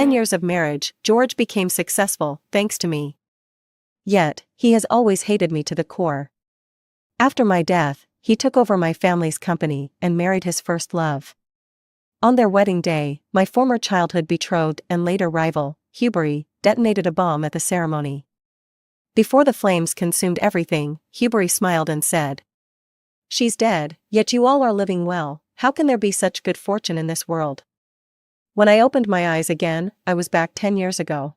10 years of marriage, George became successful, thanks to me. Yet, he has always hated me to the core. After my death, he took over my family's company and married his first love. On their wedding day, my former childhood betrothed and later rival, Hubery, detonated a bomb at the ceremony. Before the flames consumed everything, Hubery smiled and said, "She's dead, yet you all are living well. How can there be such good fortune in this world?" When I opened my eyes again, I was back 10 years ago.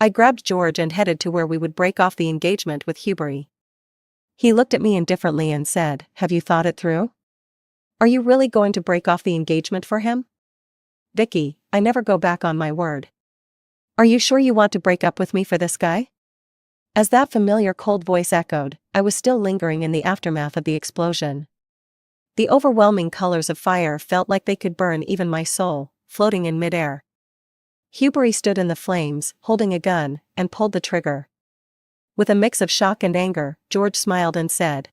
I grabbed George and headed to where we would break off the engagement with Hubery. He looked at me indifferently and said, "Have you thought it through? Are you really going to break off the engagement for him?" "Vicky, I never go back on my word." "Are you sure you want to break up with me for this guy?" As that familiar cold voice echoed, I was still lingering in the aftermath of the explosion. The overwhelming colors of fire felt like they could burn even my soul, floating in midair. Hubery stood in the flames, holding a gun, and pulled the trigger. With a mix of shock and anger, George smiled and said,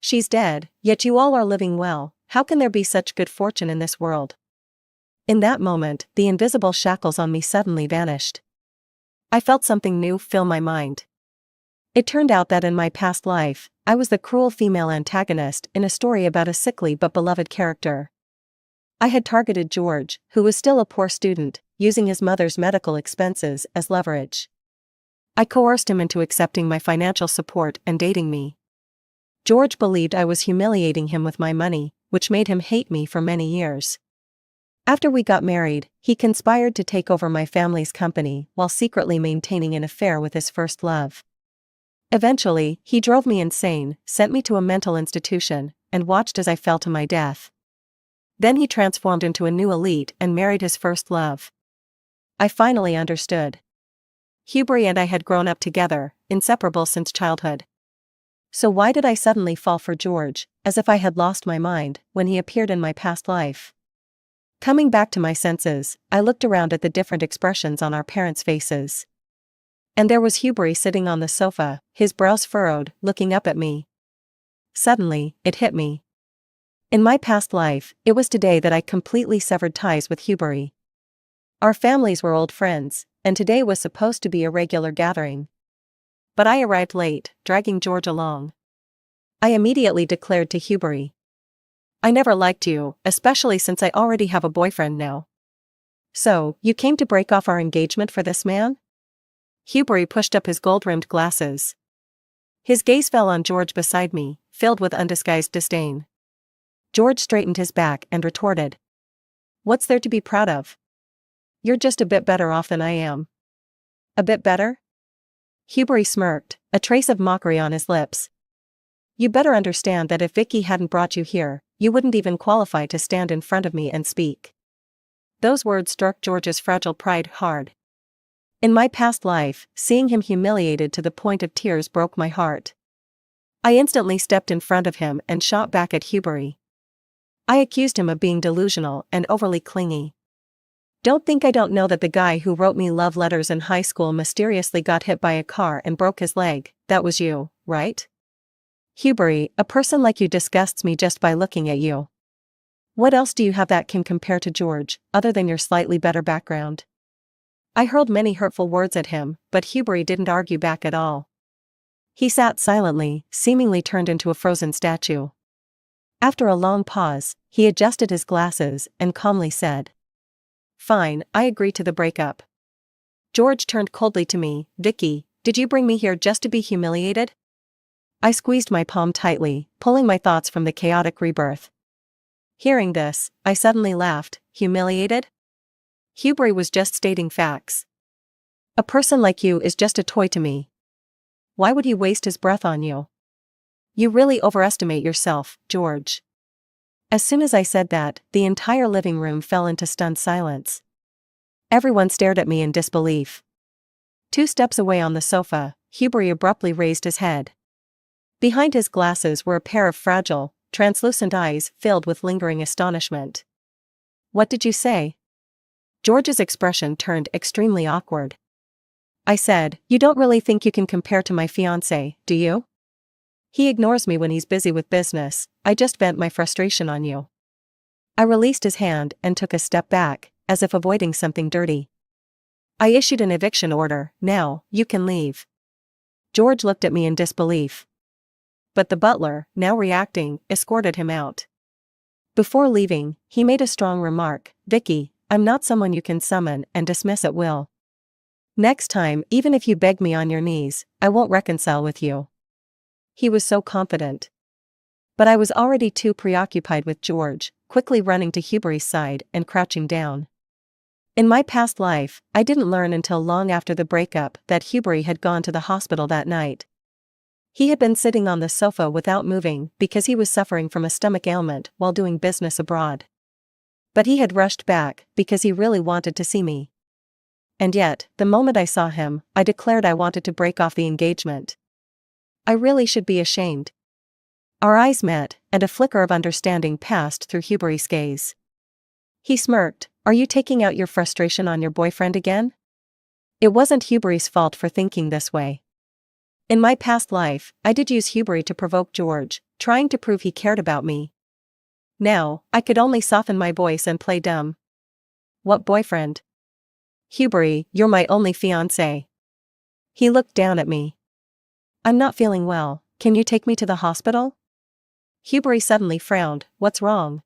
"She's dead, yet you all are living well. How can there be such good fortune in this world?" In that moment, the invisible shackles on me suddenly vanished. I felt something new fill my mind. It turned out that in my past life, I was the cruel female antagonist in a story about a sickly but beloved character. I had targeted George, who was still a poor student, using his mother's medical expenses as leverage. I coerced him into accepting my financial support and dating me. George believed I was humiliating him with my money, which made him hate me for many years. After we got married, he conspired to take over my family's company while secretly maintaining an affair with his first love. Eventually, he drove me insane, sent me to a mental institution, and watched as I fell to my death. Then he transformed into a new elite and married his first love. I finally understood. Hubery and I had grown up together, inseparable since childhood. So why did I suddenly fall for George, as if I had lost my mind, when he appeared in my past life? Coming back to my senses, I looked around at the different expressions on our parents' faces. And there was Hubery sitting on the sofa, his brows furrowed, looking up at me. Suddenly, it hit me. In my past life, it was today that I completely severed ties with Hubery. Our families were old friends, and today was supposed to be a regular gathering. But I arrived late, dragging George along. I immediately declared to Hubery, "I never liked you, especially since I already have a boyfriend now." "So, you came to break off our engagement for this man?" Hubery pushed up his gold-rimmed glasses. His gaze fell on George beside me, filled with undisguised disdain. George straightened his back and retorted, "What's there to be proud of? You're just a bit better off than I am." "A bit better?" Hubery smirked, a trace of mockery on his lips. "You better understand that if Vicky hadn't brought you here, you wouldn't even qualify to stand in front of me and speak." Those words struck George's fragile pride hard. In my past life, seeing him humiliated to the point of tears broke my heart. I instantly stepped in front of him and shot back at Hubery. I accused him of being delusional and overly clingy. "Don't think I don't know that the guy who wrote me love letters in high school mysteriously got hit by a car and broke his leg. That was you, right? Hubery, a person like you disgusts me just by looking at you. What else do you have that can compare to George, other than your slightly better background?" I hurled many hurtful words at him, but Hubery didn't argue back at all. He sat silently, seemingly turned into a frozen statue. After a long pause, he adjusted his glasses and calmly said, "Fine, I agree to the breakup." George turned coldly to me. "Vicky, did you bring me here just to be humiliated?" I squeezed my palm tightly, pulling my thoughts from the chaotic rebirth. Hearing this, I suddenly laughed. "Humiliated?" Hubery was just stating facts. "A person like you is just a toy to me. Why would he waste his breath on you? You really overestimate yourself, George." As soon as I said that, the entire living room fell into stunned silence. Everyone stared at me in disbelief. 2 steps away on the sofa, Hubery abruptly raised his head. Behind his glasses were a pair of fragile, translucent eyes filled with lingering astonishment. "What did you say?" George's expression turned extremely awkward. I said, "You don't really think you can compare to my fiancé, do you? He ignores me when he's busy with business. I just vent my frustration on you." I released his hand and took a step back, as if avoiding something dirty. I issued an eviction order, now, you can leave. George looked at me in disbelief. But the butler, now reacting, escorted him out. Before leaving, he made a strong remark, Vicky, I'm not someone you can summon and dismiss at will. Next time, even if you beg me on your knees, I won't reconcile with you. He was so confident. But I was already too preoccupied with George, quickly running to Huberry's side and crouching down. In my past life, I didn't learn until long after the breakup that Huberry had gone to the hospital that night. He had been sitting on the sofa without moving because he was suffering from a stomach ailment while doing business abroad. But he had rushed back because he really wanted to see me. And yet, the moment I saw him, I declared I wanted to break off the engagement. I really should be ashamed. Our eyes met, and a flicker of understanding passed through Huberry's gaze. He smirked, Are you taking out your frustration on your boyfriend again? It wasn't Huberry's fault for thinking this way. In my past life, I did use Huberry to provoke George, trying to prove he cared about me. Now, I could only soften my voice and play dumb. What boyfriend? Huberry, you're my only fiancé. He looked down at me. I'm not feeling well, can you take me to the hospital? Huberry suddenly frowned, what's wrong?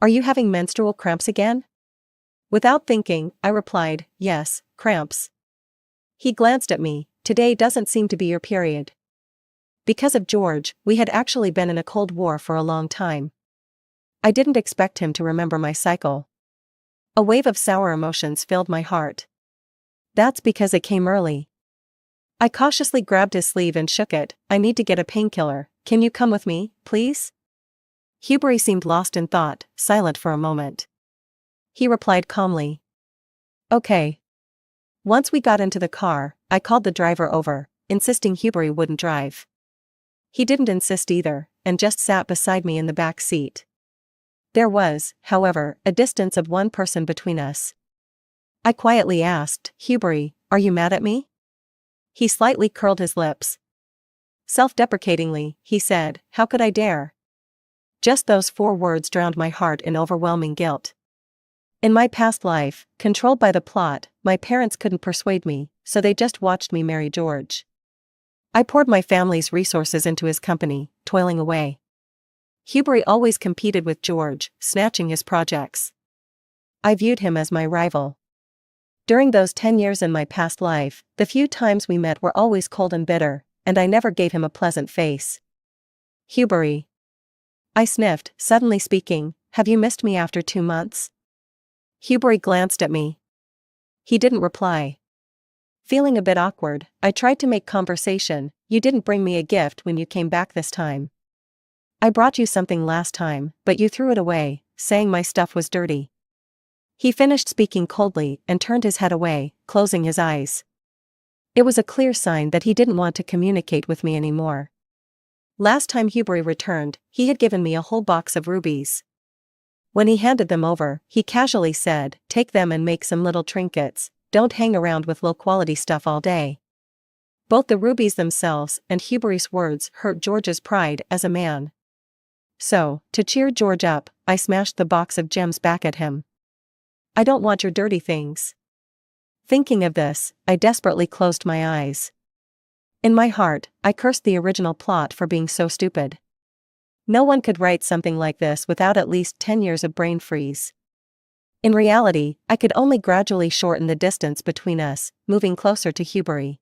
Are you having menstrual cramps again? Without thinking, I replied, yes, cramps. He glanced at me, today doesn't seem to be your period. Because of George, we had actually been in a cold war for a long time. I didn't expect him to remember my cycle. A wave of sour emotions filled my heart. That's because it came early. I cautiously grabbed his sleeve and shook it, I need to get a painkiller, can you come with me, please? Huberry seemed lost in thought, silent for a moment. He replied calmly. Okay. Once we got into the car, I called the driver over, insisting Huberry wouldn't drive. He didn't insist either, and just sat beside me in the back seat. There was, however, a distance of one person between us. I quietly asked, Huberry, are you mad at me? He slightly curled his lips. Self-deprecatingly, he said, how could I dare? Just those 4 words drowned my heart in overwhelming guilt. In my past life, controlled by the plot, my parents couldn't persuade me, so they just watched me marry George. I poured my family's resources into his company, toiling away. Huberry always competed with George, snatching his projects. I viewed him as my rival. During those 10 years in my past life, the few times we met were always cold and bitter, and I never gave him a pleasant face. Huberry. I sniffed, suddenly speaking, have you missed me after 2 months? Huberry glanced at me. He didn't reply. Feeling a bit awkward, I tried to make conversation, you didn't bring me a gift when you came back this time. I brought you something last time, but you threw it away, saying my stuff was dirty. He finished speaking coldly and turned his head away, closing his eyes. It was a clear sign that he didn't want to communicate with me anymore. Last time Huberry returned, he had given me a whole box of rubies. When he handed them over, he casually said, take them and make some little trinkets, don't hang around with low-quality stuff all day. Both the rubies themselves and Huberry's words hurt George's pride as a man. So, to cheer George up, I smashed the box of gems back at him. I don't want your dirty things. Thinking of this, I desperately closed my eyes. In my heart, I cursed the original plot for being so stupid. No one could write something like this without at least 10 years of brain freeze. In reality, I could only gradually shorten the distance between us, moving closer to Huberry.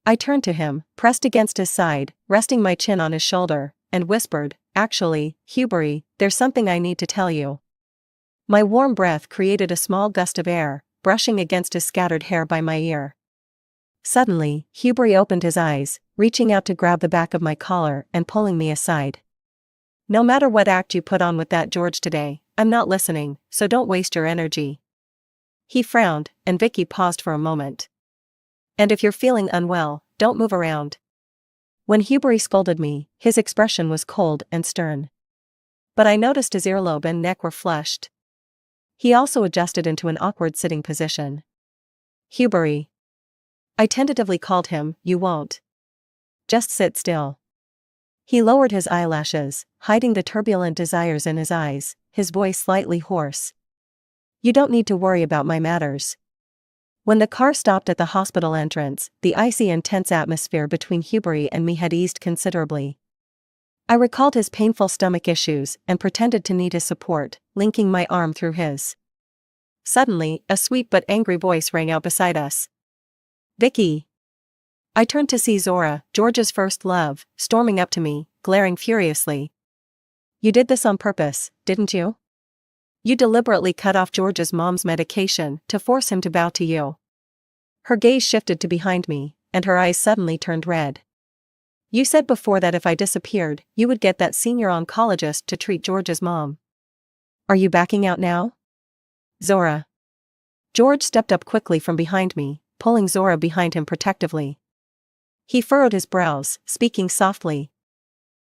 I turned to him, pressed against his side, resting my chin on his shoulder, and whispered, actually, Huberry, there's something I need to tell you. My warm breath created a small gust of air, brushing against his scattered hair by my ear. Suddenly, Huberry opened his eyes, reaching out to grab the back of my collar and pulling me aside. No matter what act you put on with that George today, I'm not listening, so don't waste your energy. He frowned, and Vicky paused for a moment. And if you're feeling unwell, don't move around. When Huberry scolded me, his expression was cold and stern. But I noticed his earlobe and neck were flushed. He also adjusted into an awkward sitting position. Huberry. I tentatively called him, you won't. Just sit still. He lowered his eyelashes, hiding the turbulent desires in his eyes, his voice slightly hoarse. You don't need to worry about my matters. When the car stopped at the hospital entrance, the icy and tense atmosphere between Hubery and me had eased considerably. I recalled his painful stomach issues and pretended to need his support, linking my arm through his. Suddenly, a sweet but angry voice rang out beside us. "Vicky!" I turned to see Zora, George's first love, storming up to me, glaring furiously. "You did this on purpose, didn't you? You deliberately cut off George's mom's medication to force him to bow to you." Her gaze shifted to behind me, and her eyes suddenly turned red. "You said before that if I disappeared, you would get that senior oncologist to treat George's mom. Are you backing out now?" "Zora." George stepped up quickly from behind me, pulling Zora behind him protectively. He furrowed his brows, speaking softly.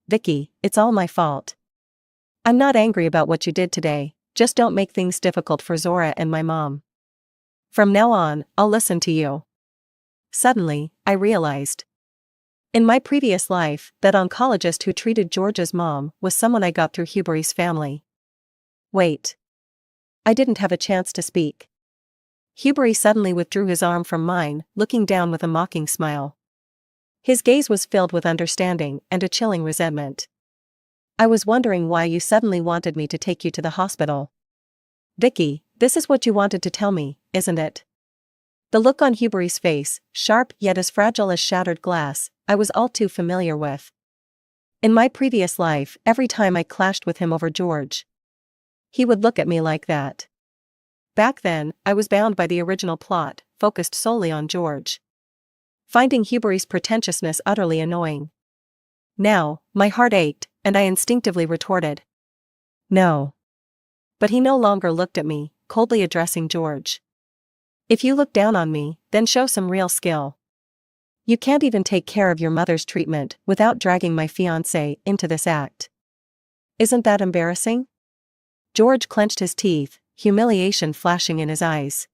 "Vicky, it's all my fault. I'm not angry about what you did today, just don't make things difficult for Zora and my mom. From now on, I'll listen to you." Suddenly, I realized. In my previous life, that oncologist who treated George's mom was someone I got through Hubery's family. Wait. I didn't have a chance to speak. Hubery suddenly withdrew his arm from mine, looking down with a mocking smile. His gaze was filled with understanding and a chilling resentment. "I was wondering why you suddenly wanted me to take you to the hospital. Vicky, this is what you wanted to tell me, isn't it?" The look on Hubery's face, sharp yet as fragile as shattered glass, I was all too familiar with. In my previous life, every time I clashed with him over George, he would look at me like that. Back then, I was bound by the original plot, focused solely on George, finding Hubery's pretentiousness utterly annoying. Now, my heart ached, and I instinctively retorted, "No." But he no longer looked at me, coldly addressing George. "If you look down on me, then show some real skill. You can't even take care of your mother's treatment without dragging my fiancé into this act. Isn't that embarrassing?" George clenched his teeth, humiliation flashing in his eyes.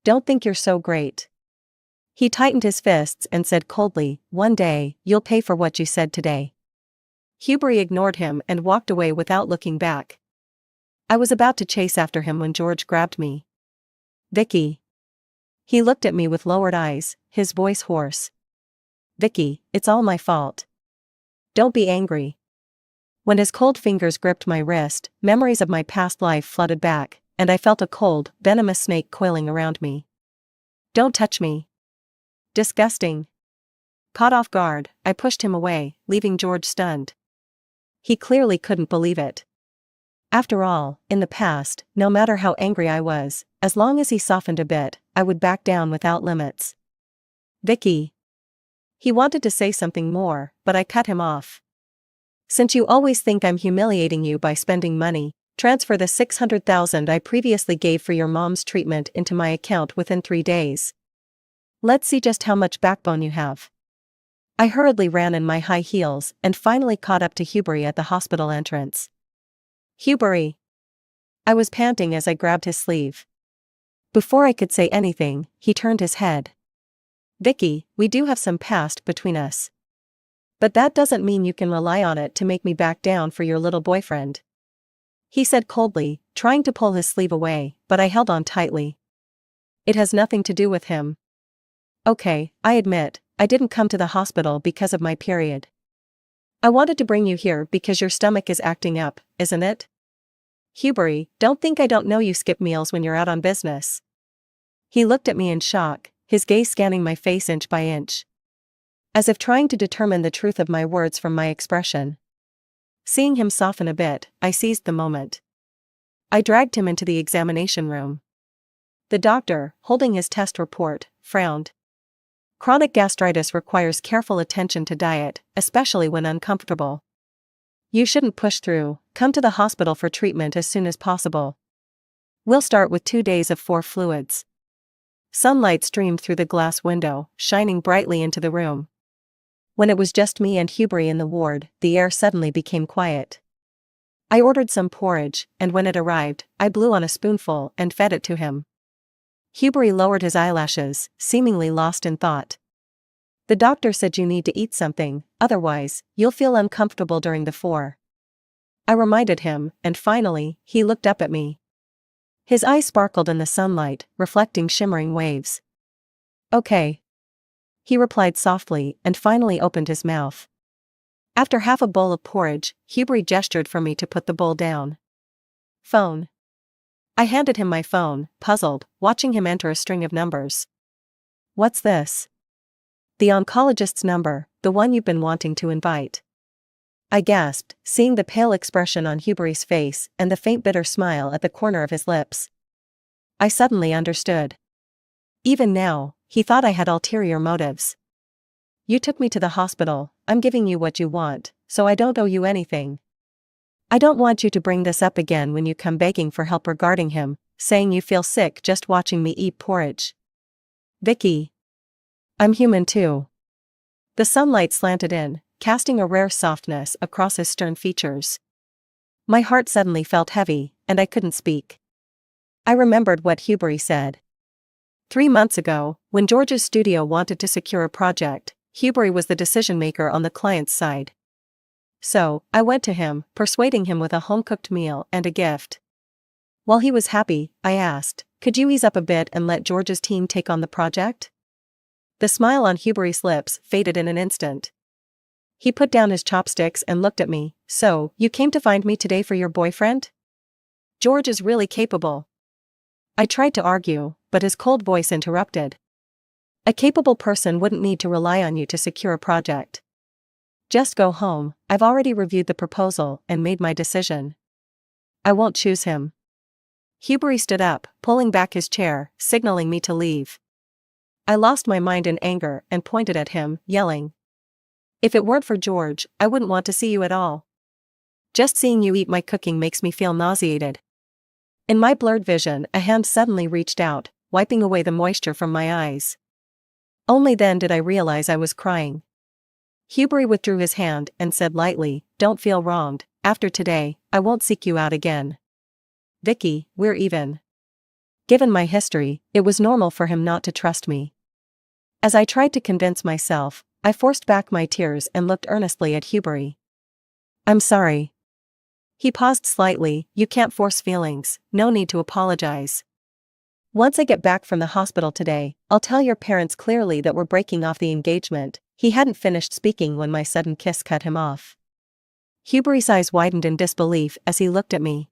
"Don't think you're so great." He tightened his fists and said coldly, "One day, you'll pay for what you said today." Hubery ignored him and walked away without looking back. I was about to chase after him when George grabbed me. "Vicky." He looked at me with lowered eyes, his voice hoarse. "Vicky, it's all my fault. Don't be angry." When his cold fingers gripped my wrist, memories of my past life flooded back, and I felt a cold, venomous snake coiling around me. "Don't touch me." "Disgusting." Caught off guard, I pushed him away, leaving George stunned. He clearly couldn't believe it. After all, in the past, no matter how angry I was, as long as he softened a bit, I would back down without limits. "Vicky." He wanted to say something more, but I cut him off. "Since you always think I'm humiliating you by spending money, transfer the $600,000 I previously gave for your mom's treatment into my account within 3 days. Let's see just how much backbone you have." I hurriedly ran in my high heels and finally caught up to Hubery at the hospital entrance. "Hubery!" I was panting as I grabbed his sleeve. Before I could say anything, he turned his head. "Vicky, we do have some past between us. But that doesn't mean you can rely on it to make me back down for your little boyfriend," he said coldly, trying to pull his sleeve away, but I held on tightly. "It has nothing to do with him." "Okay, I admit, I didn't come to the hospital because of my period. I wanted to bring you here because your stomach is acting up, isn't it? Hubery, don't think I don't know you skip meals when you're out on business." He looked at me in shock, his gaze scanning my face inch by inch, as if trying to determine the truth of my words from my expression. Seeing him soften a bit, I seized the moment. I dragged him into the examination room. The doctor, holding his test report, frowned. Chronic gastritis requires careful attention to diet, especially when uncomfortable. "You shouldn't push through, come to the hospital for treatment as soon as possible. We'll start with 2 days of 4 fluids." Sunlight streamed through the glass window, shining brightly into the room. When it was just me and Hubery in the ward, the air suddenly became quiet. I ordered some porridge, and when it arrived, I blew on a spoonful and fed it to him. Hubery lowered his eyelashes, seemingly lost in thought. "The doctor said you need to eat something, otherwise, you'll feel uncomfortable during the 4." I reminded him, and finally, he looked up at me. His eyes sparkled in the sunlight, reflecting shimmering waves. Okay. He replied softly and finally opened his mouth. After half a bowl of porridge, Hubert gestured for me to put the bowl down. Phone. I handed him my phone, puzzled, watching him enter a string of numbers. What's this? The oncologist's number, the one you've been wanting to invite. I gasped, seeing the pale expression on Hubert's face and the faint bitter smile at the corner of his lips. I suddenly understood. Even now, he thought I had ulterior motives. You took me to the hospital, I'm giving you what you want, so I don't owe you anything. I don't want you to bring this up again when you come begging for help regarding him, saying you feel sick just watching me eat porridge. Vicky. I'm human too. The sunlight slanted in, casting a rare softness across his stern features. My heart suddenly felt heavy, and I couldn't speak. I remembered what Hubert said. 3 months ago, when George's studio wanted to secure a project, Hubert was the decision-maker on the client's side. So, I went to him, persuading him with a home-cooked meal and a gift. While he was happy, I asked, could you ease up a bit and let George's team take on the project? The smile on Hubert's lips faded in an instant. He put down his chopsticks and looked at me. So, you came to find me today for your boyfriend? George is really capable. I tried to argue, but his cold voice interrupted. A capable person wouldn't need to rely on you to secure a project. Just go home, I've already reviewed the proposal and made my decision. I won't choose him. Hubert stood up, pulling back his chair, signaling me to leave. I lost my mind in anger and pointed at him, yelling. If it weren't for George, I wouldn't want to see you at all. Just seeing you eat my cooking makes me feel nauseated. In my blurred vision, a hand suddenly reached out, wiping away the moisture from my eyes. Only then did I realize I was crying. Hubert withdrew his hand and said lightly, don't feel wronged, after today, I won't seek you out again. Vicky, we're even. Given my history, it was normal for him not to trust me. As I tried to convince myself, I forced back my tears and looked earnestly at Hubert. I'm sorry. He paused slightly, you can't force feelings, no need to apologize. Once I get back from the hospital today, I'll tell your parents clearly that we're breaking off the engagement. He hadn't finished speaking when my sudden kiss cut him off. Hubert's eyes widened in disbelief as he looked at me.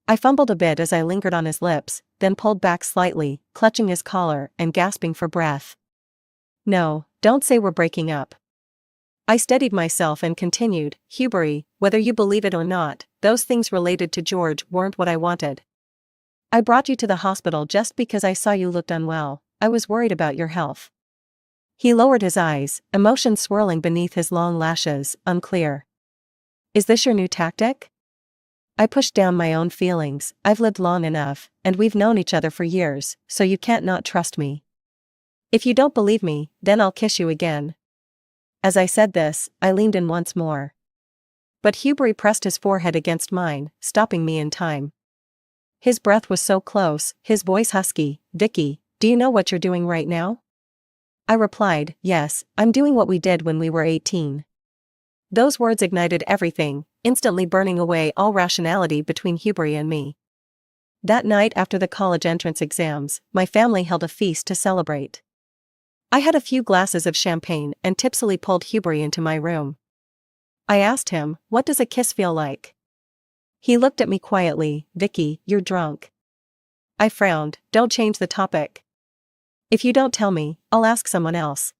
I fumbled a bit as I lingered on his lips, then pulled back slightly, clutching his collar and gasping for breath. No, don't say we're breaking up. I steadied myself and continued, Hubert, whether you believe it or not, those things related to George weren't what I wanted. I brought you to the hospital just because I saw you looked unwell. I was worried about your health. He lowered his eyes, emotion swirling beneath his long lashes, unclear. Is this your new tactic? I pushed down my own feelings. I've lived long enough, and we've known each other for years, so you can't not trust me. If you don't believe me, then I'll kiss you again. As I said this, I leaned in once more. But Hubert pressed his forehead against mine, stopping me in time. His breath was so close, his voice husky. Vicky, do you know what you're doing right now? I replied, yes, I'm doing what we did when we were 18. Those words ignited everything, instantly burning away all rationality between Hubert and me. That night after the college entrance exams, my family held a feast to celebrate. I had a few glasses of champagne and tipsily pulled Hubert into my room. I asked him, what does a kiss feel like? He looked at me quietly, Vicky, you're drunk. I frowned, don't change the topic. If you don't tell me, I'll ask someone else.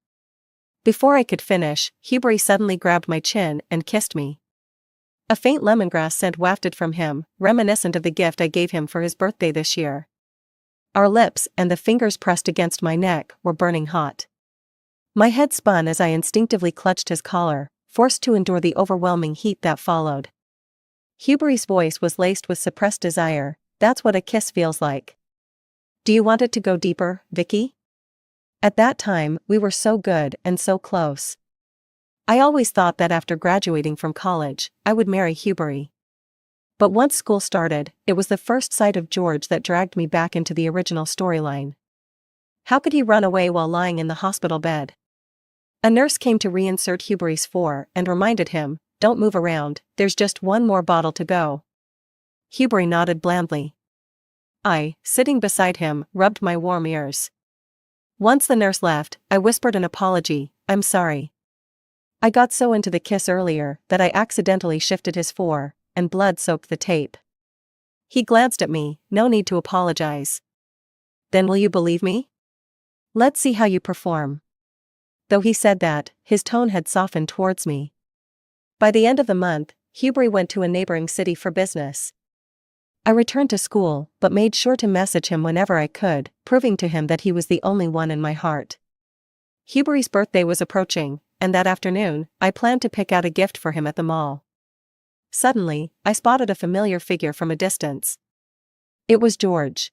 Before I could finish, Hubert suddenly grabbed my chin and kissed me. A faint lemongrass scent wafted from him, reminiscent of the gift I gave him for his birthday this year. Our lips and the fingers pressed against my neck were burning hot. My head spun as I instinctively clutched his collar, forced to endure the overwhelming heat that followed. Hubert's voice was laced with suppressed desire. That's what a kiss feels like. Do you want it to go deeper, Vicky? At that time, we were so good and so close. I always thought that after graduating from college, I would marry Hubert. But once school started, it was the first sight of George that dragged me back into the original storyline. How could he run away while lying in the hospital bed? A nurse came to reinsert Hubert's fore and reminded him, don't move around, there's just one more bottle to go. Hubert nodded blandly. I, sitting beside him, rubbed my warm ears. Once the nurse left, I whispered an apology. "I'm sorry. I got so into the kiss earlier that I accidentally shifted his fore, and blood soaked the tape." He glanced at me. "No need to apologize." "Then will you believe me? Let's see how you perform." Though he said that, his tone had softened towards me. By the end of the month, Hubry went to a neighboring city for business. I returned to school, but made sure to message him whenever I could, proving to him that he was the only one in my heart. Hubry's birthday was approaching, and that afternoon, I planned to pick out a gift for him at the mall. Suddenly, I spotted a familiar figure from a distance. It was George.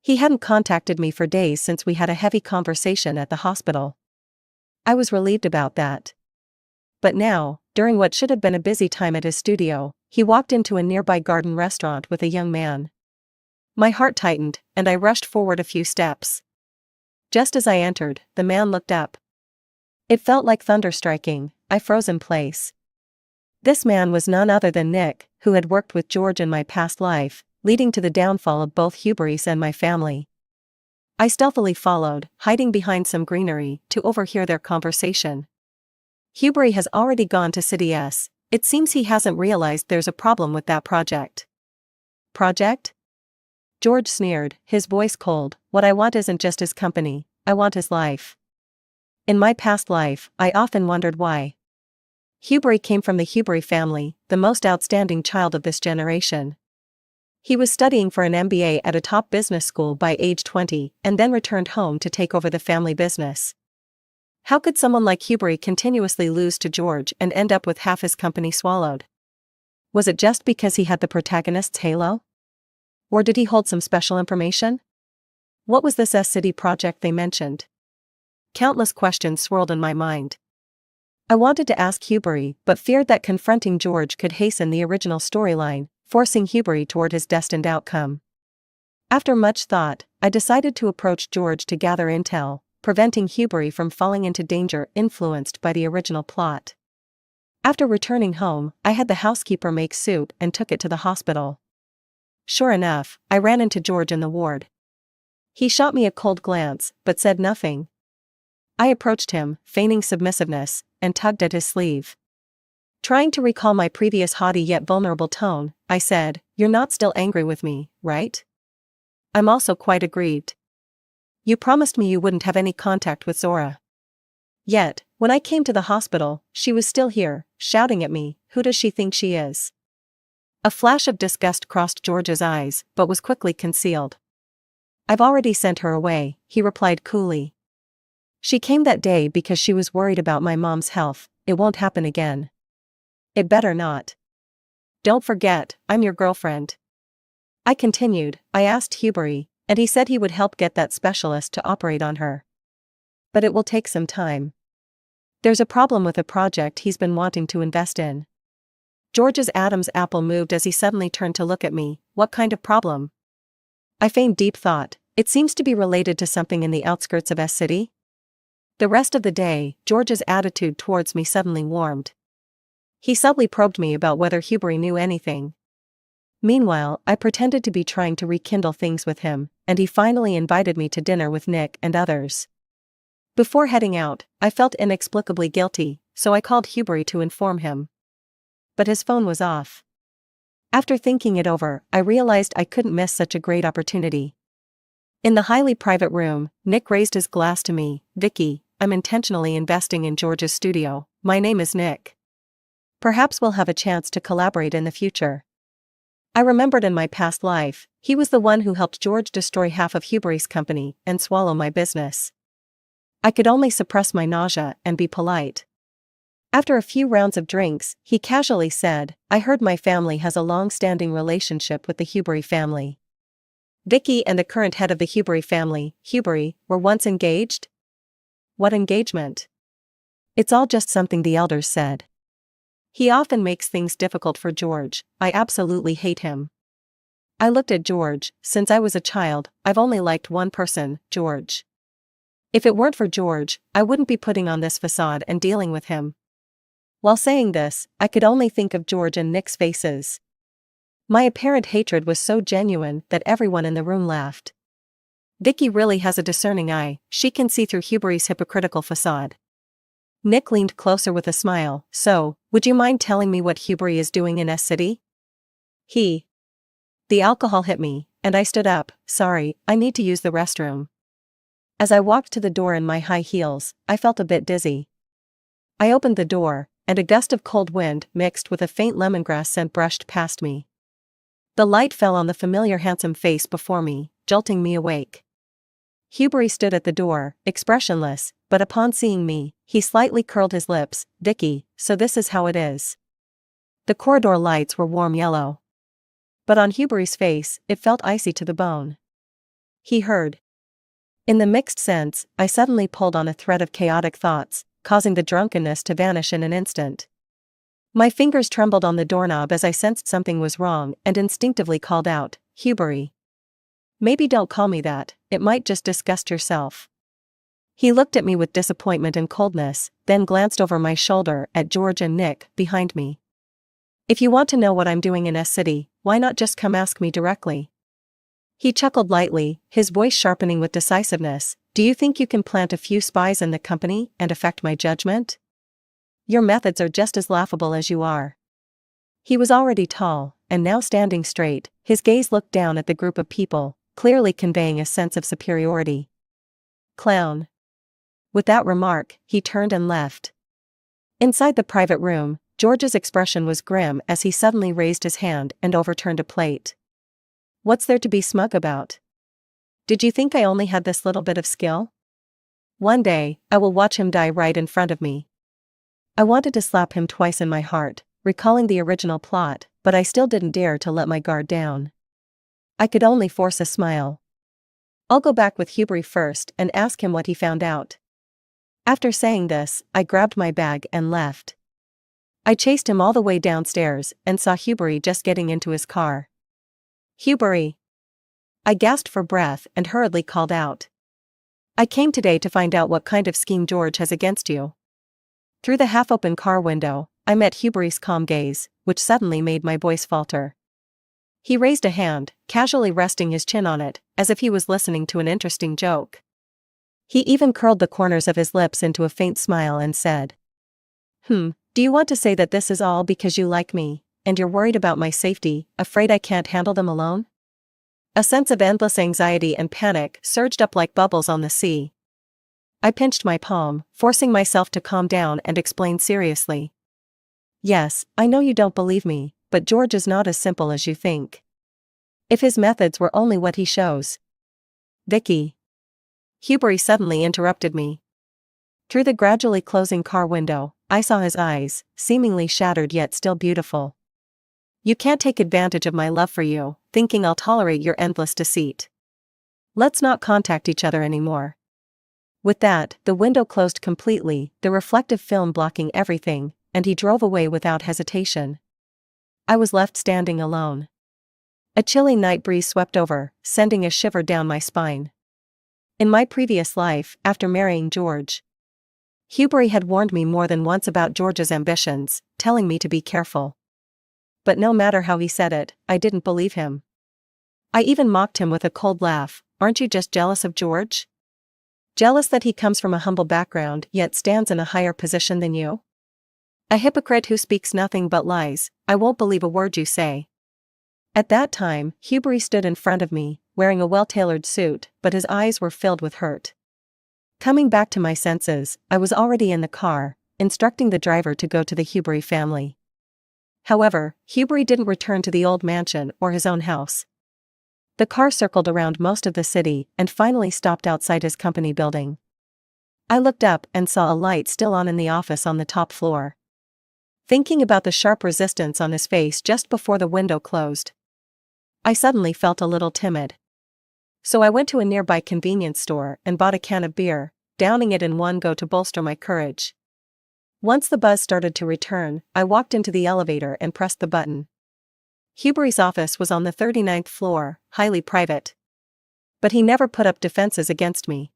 He hadn't contacted me for days since we had a heavy conversation at the hospital. I was relieved about that. But now, during what should have been a busy time at his studio, he walked into a nearby garden restaurant with a young man. My heart tightened, and I rushed forward a few steps. Just as I entered, the man looked up. It felt like thunder striking. I froze in place. This man was none other than Nick, who had worked with George in my past life, leading to the downfall of both Hubrys and my family. I stealthily followed, hiding behind some greenery, to overhear their conversation. "Hubry has already gone to City S. It seems he hasn't realized there's a problem with that project." "Project?" George sneered, his voice cold. "What I want isn't just his company, I want his life." In my past life, I often wondered why. Hubry came from the Hubry family, the most outstanding child of this generation. He was studying for an MBA at a top business school by age 20, and then returned home to take over the family business. How could someone like Hubry continuously lose to George and end up with half his company swallowed? Was it just because he had the protagonist's halo? Or did he hold some special information? What was this S-City project they mentioned? Countless questions swirled in my mind. I wanted to ask Hubry, but feared that confronting George could hasten the original storyline, forcing Hubry toward his destined outcome. After much thought, I decided to approach George to gather intel, preventing Hubry from falling into danger influenced by the original plot. After returning home, I had the housekeeper make soup and took it to the hospital. Sure enough, I ran into George in the ward. He shot me a cold glance, but said nothing. I approached him, feigning submissiveness, and tugged at his sleeve. Trying to recall my previous haughty yet vulnerable tone, I said, "You're not still angry with me, right?" "I'm also quite aggrieved. You promised me you wouldn't have any contact with Zora. Yet, when I came to the hospital, she was still here, shouting at me, 'Who does she think she is?'" A flash of disgust crossed George's eyes, but was quickly concealed. "I've already sent her away," he replied coolly. "She came that day because she was worried about my mom's health. It won't happen again." "It better not. Don't forget, I'm your girlfriend." I continued. "I asked Hubry, and he said he would help get that specialist to operate on her. But it will take some time. There's a problem with a project he's been wanting to invest in." George's Adam's apple moved as he suddenly turned to look at me. "What kind of problem?" I feigned deep thought. "It seems to be related to something in the outskirts of S-City." The rest of the day, George's attitude towards me suddenly warmed. He subtly probed me about whether Hubry knew anything. Meanwhile, I pretended to be trying to rekindle things with him, and he finally invited me to dinner with Nick and others. Before heading out, I felt inexplicably guilty, so I called Hubry to inform him. But his phone was off. After thinking it over, I realized I couldn't miss such a great opportunity. In the highly private room, Nick raised his glass to me. "Vicky, I'm intentionally investing in George's studio. My name is Nick. Perhaps we'll have a chance to collaborate in the future." I remembered in my past life, he was the one who helped George destroy half of Hubry's company and swallow my business. I could only suppress my nausea and be polite. After a few rounds of drinks, he casually said, "I heard my family has a long-standing relationship with the Hubry family." Vicky and the current head of the Hubry family, Hubry, were once engaged? What engagement? It's all just something the elders said. He often makes things difficult for George. I absolutely hate him. I looked at George. Since I was a child, I've only liked one person, George. If it weren't for George, I wouldn't be putting on this facade and dealing with him. While saying this, I could only think of George and Nick's faces. My apparent hatred was so genuine that everyone in the room laughed. Vicky really has a discerning eye, she can see through Huberry's hypocritical facade. Nick leaned closer with a smile. So, would you mind telling me what Huberry is doing in S-City? The alcohol hit me, and I stood up. Sorry, I need to use the restroom. As I walked to the door in my high heels, I felt a bit dizzy. I opened the door, and a gust of cold wind mixed with a faint lemongrass scent brushed past me. The light fell on the familiar handsome face before me, jolting me awake. Huberry stood at the door, expressionless, but upon seeing me, he slightly curled his lips. Vicky, so this is how it is. The corridor lights were warm yellow. But on Huberry's face, it felt icy to the bone. He heard. In the mixed sense, I suddenly pulled on a thread of chaotic thoughts, causing the drunkenness to vanish in an instant. My fingers trembled on the doorknob as I sensed something was wrong and instinctively called out, Huberry. Maybe don't call me that, it might just disgust yourself. He looked at me with disappointment and coldness, then glanced over my shoulder at George and Nick behind me. If you want to know what I'm doing in S-City, why not just come ask me directly? He chuckled lightly, his voice sharpening with decisiveness. Do you think you can plant a few spies in the company and affect my judgment? Your methods are just as laughable as you are. He was already tall, and now standing straight, his gaze looked down at the group of people, clearly conveying a sense of superiority. Clown. With that remark, he turned and left. Inside the private room, George's expression was grim as he suddenly raised his hand and overturned a plate. What's there to be smug about? Did you think I only had this little bit of skill? One day, I will watch him die right in front of me. I wanted to slap him twice in my heart, recalling the original plot, but I still didn't dare to let my guard down. I could only force a smile. I'll go back with Huberry first and ask him what he found out. After saying this, I grabbed my bag and left. I chased him all the way downstairs and saw Huberry just getting into his car. Huberry! I gasped for breath and hurriedly called out. I came today to find out what kind of scheme George has against you. Through the half-open car window, I met Huberry's calm gaze, which suddenly made my voice falter. He raised a hand, casually resting his chin on it, as if he was listening to an interesting joke. He even curled the corners of his lips into a faint smile and said, do you want to say that this is all because you like me, and you're worried about my safety, afraid I can't handle them alone? A sense of endless anxiety and panic surged up like bubbles on the sea. I pinched my palm, forcing myself to calm down and explain seriously. Yes, I know you don't believe me, but George is not as simple as you think. If his methods were only what he shows. Vicky. Huberry suddenly interrupted me. Through the gradually closing car window, I saw his eyes, seemingly shattered yet still beautiful. You can't take advantage of my love for you, thinking I'll tolerate your endless deceit. Let's not contact each other anymore. With that, the window closed completely, the reflective film blocking everything, and he drove away without hesitation. I was left standing alone. A chilly night breeze swept over, sending a shiver down my spine. In my previous life, after marrying George, Huberry had warned me more than once about George's ambitions, telling me to be careful. But no matter how he said it, I didn't believe him. I even mocked him with a cold laugh. Aren't you just jealous of George? Jealous that he comes from a humble background yet stands in a higher position than you? A hypocrite who speaks nothing but lies. I won't believe a word you say. At that time, Huberry stood in front of me, wearing a well-tailored suit, but his eyes were filled with hurt. Coming back to my senses, I was already in the car, instructing the driver to go to the Huberry family. However, Huberry didn't return to the old mansion or his own house. The car circled around most of the city and finally stopped outside his company building. I looked up and saw a light still on in the office on the top floor. Thinking about the sharp resistance on his face just before the window closed, I suddenly felt a little timid. So I went to a nearby convenience store and bought a can of beer, downing it in one go to bolster my courage. Once the buzz started to return, I walked into the elevator and pressed the button. Huberry's office was on the 39th floor, highly private. But he never put up defenses against me.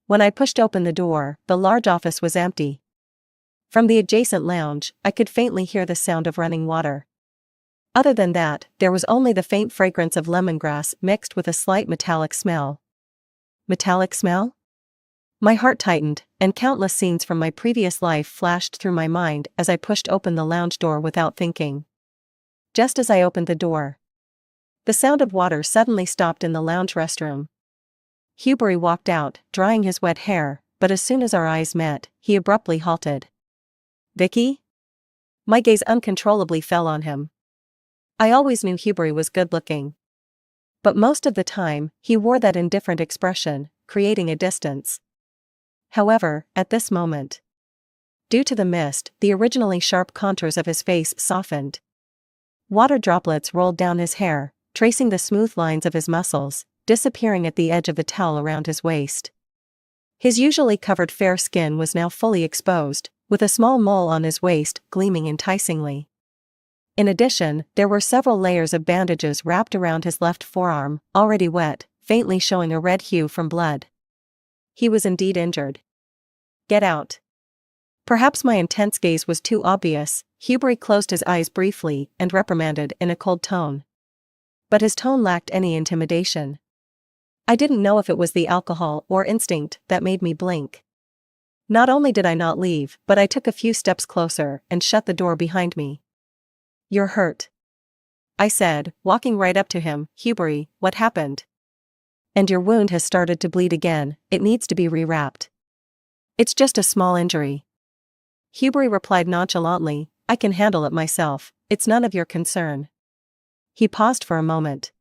When I pushed open the door, the large office was empty. From the adjacent lounge, I could faintly hear the sound of running water. Other than that, there was only the faint fragrance of lemongrass mixed with a slight metallic smell. Metallic smell? My heart tightened, and countless scenes from my previous life flashed through my mind as I pushed open the lounge door without thinking. Just as I opened the door, the sound of water suddenly stopped in the lounge restroom. Hubery walked out, drying his wet hair, but as soon as our eyes met, he abruptly halted. "Vicky?" My gaze uncontrollably fell on him. I always knew Hubery was good-looking. But most of the time, he wore that indifferent expression, creating a distance. However, at this moment, due to the mist, the originally sharp contours of his face softened. Water droplets rolled down his hair, tracing the smooth lines of his muscles, disappearing at the edge of the towel around his waist. His usually covered fair skin was now fully exposed, with a small mole on his waist gleaming enticingly. In addition, there were several layers of bandages wrapped around his left forearm, already wet, faintly showing a red hue from blood. He was indeed injured. "Get out." Perhaps my intense gaze was too obvious. Hubery closed his eyes briefly and reprimanded in a cold tone. But his tone lacked any intimidation. I didn't know if it was the alcohol or instinct that made me blink. Not only did I not leave, but I took a few steps closer and shut the door behind me. "You're hurt," I said, walking right up to him. "Hubery, what happened?" "And your wound has started to bleed again, it needs to be rewrapped." "It's just a small injury." Hubery replied nonchalantly, "I can handle it myself, it's none of your concern." He paused for a moment.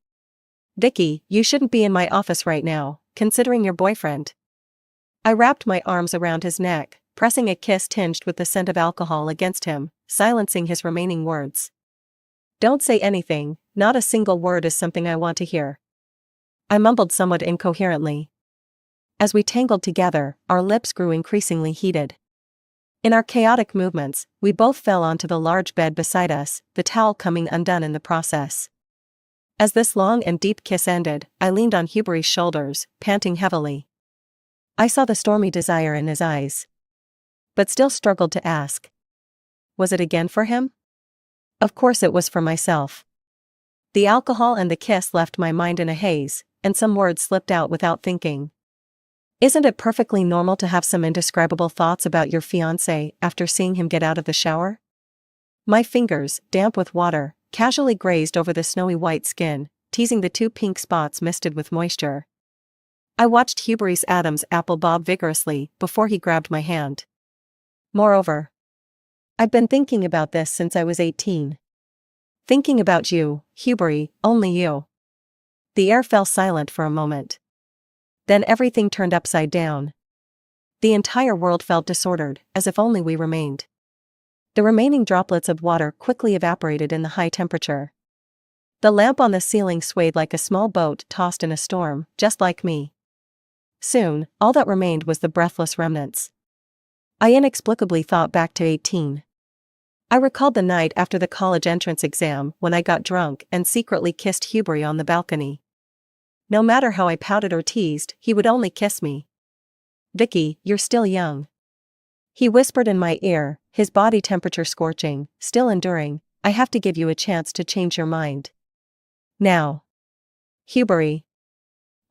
"Vicky, you shouldn't be in my office right now, considering your boyfriend." I wrapped my arms around his neck, pressing a kiss tinged with the scent of alcohol against him, silencing his remaining words. "Don't say anything, not a single word is something I want to hear." I mumbled somewhat incoherently. As we tangled together, our lips grew increasingly heated. In our chaotic movements, we both fell onto the large bed beside us, the towel coming undone in the process. As this long and deep kiss ended, I leaned on Hubery's shoulders, panting heavily. I saw the stormy desire in his eyes, but still struggled to ask. Was it again for him? Of course it was for myself. The alcohol and the kiss left my mind in a haze, and some words slipped out without thinking. "Isn't it perfectly normal to have some indescribable thoughts about your fiancé after seeing him get out of the shower?" My fingers, damp with water, casually grazed over the snowy white skin, teasing the two pink spots misted with moisture. I watched Hubery's Adam's apple bob vigorously before he grabbed my hand. "Moreover, I've been thinking about this since I was 18. Thinking about you, Hubery, only you." The air fell silent for a moment. Then everything turned upside down. The entire world felt disordered, as if only we remained. The remaining droplets of water quickly evaporated in the high temperature. The lamp on the ceiling swayed like a small boat tossed in a storm, just like me. Soon, all that remained was the breathless remnants. I inexplicably thought back to 18. I recalled the night after the college entrance exam when I got drunk and secretly kissed Hubery on the balcony. No matter how I pouted or teased, he would only kiss me. "Vicky, you're still young," he whispered in my ear, his body temperature scorching, still enduring. "I have to give you a chance to change your mind. Now." "Hubery."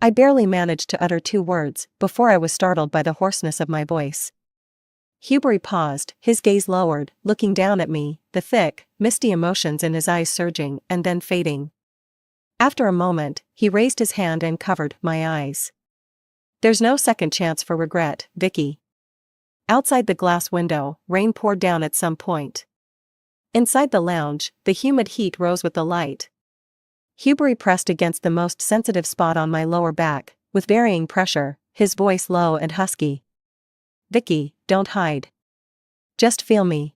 I barely managed to utter 2 words before I was startled by the hoarseness of my voice. Hubery paused, his gaze lowered, looking down at me, the thick, misty emotions in his eyes surging and then fading. After a moment, he raised his hand and covered my eyes. "There's no second chance for regret, Vicky." Outside the glass window, rain poured down at some point. Inside the lounge, the humid heat rose with the light. Hubery pressed against the most sensitive spot on my lower back, with varying pressure, his voice low and husky. "Vicky, don't hide. Just feel me."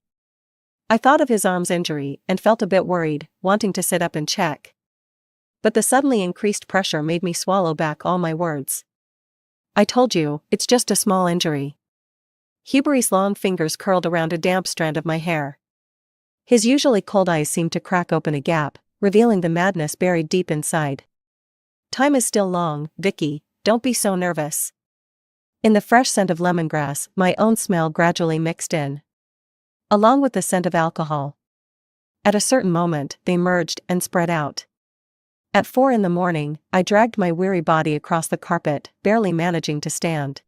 I thought of his arm's injury and felt a bit worried, wanting to sit up and check. But the suddenly increased pressure made me swallow back all my words. "I told you, it's just a small injury." Hubery's long fingers curled around a damp strand of my hair. His usually cold eyes seemed to crack open a gap, revealing the madness buried deep inside. "Time is still long, Vicky, don't be so nervous." In the fresh scent of lemongrass, my own smell gradually mixed in, along with the scent of alcohol. At a certain moment, they merged and spread out. At 4 in the morning, I dragged my weary body across the carpet, barely managing to stand.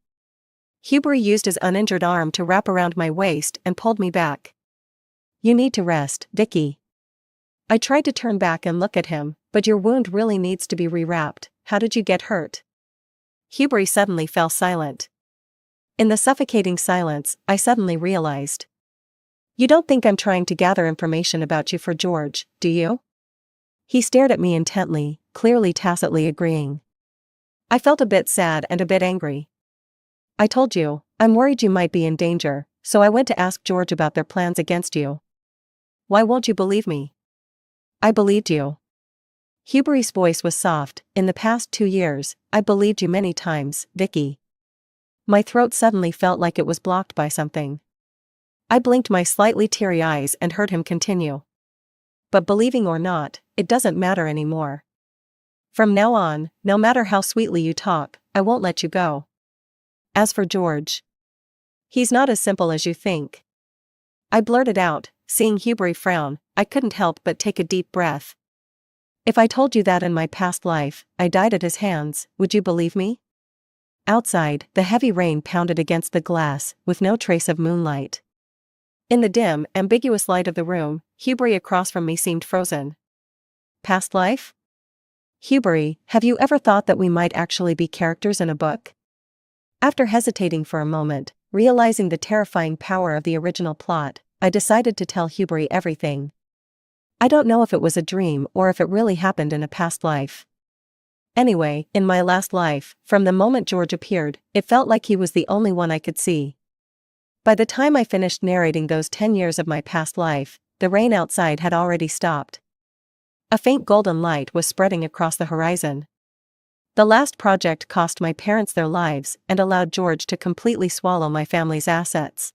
Hubert used his uninjured arm to wrap around my waist and pulled me back. "You need to rest, Vicky." I tried to turn back and look at him, "But your wound really needs to be rewrapped. How did you get hurt?" Hubert suddenly fell silent. In the suffocating silence, I suddenly realized. "You don't think I'm trying to gather information about you for George, do you?" He stared at me intently, clearly tacitly agreeing. I felt a bit sad and a bit angry. "I told you, I'm worried you might be in danger, so I went to ask George about their plans against you." "Why won't you believe me?" "I believed you." Hubert's voice was soft. "In the past 2 years, I believed you many times, Vicky." My throat suddenly felt like it was blocked by something. I blinked my slightly teary eyes and heard him continue. "But believing or not, it doesn't matter anymore. From now on, no matter how sweetly you talk, I won't let you go. As for George, he's not as simple as you think." I blurted out, seeing Hubert frown. I couldn't help but take a deep breath. "If I told you that in my past life, I died at his hands, would you believe me?" Outside, the heavy rain pounded against the glass, with no trace of moonlight. In the dim, ambiguous light of the room, Hubert across from me seemed frozen. "Past life? Hubert, have you ever thought that we might actually be characters in a book?" After hesitating for a moment, realizing the terrifying power of the original plot, I decided to tell Hubert everything. I don't know if it was a dream or if it really happened in a past life. Anyway, in my last life, from the moment George appeared, it felt like he was the only one I could see. By the time I finished narrating those 10 years of my past life, the rain outside had already stopped. A faint golden light was spreading across the horizon. The last project cost my parents their lives and allowed George to completely swallow my family's assets.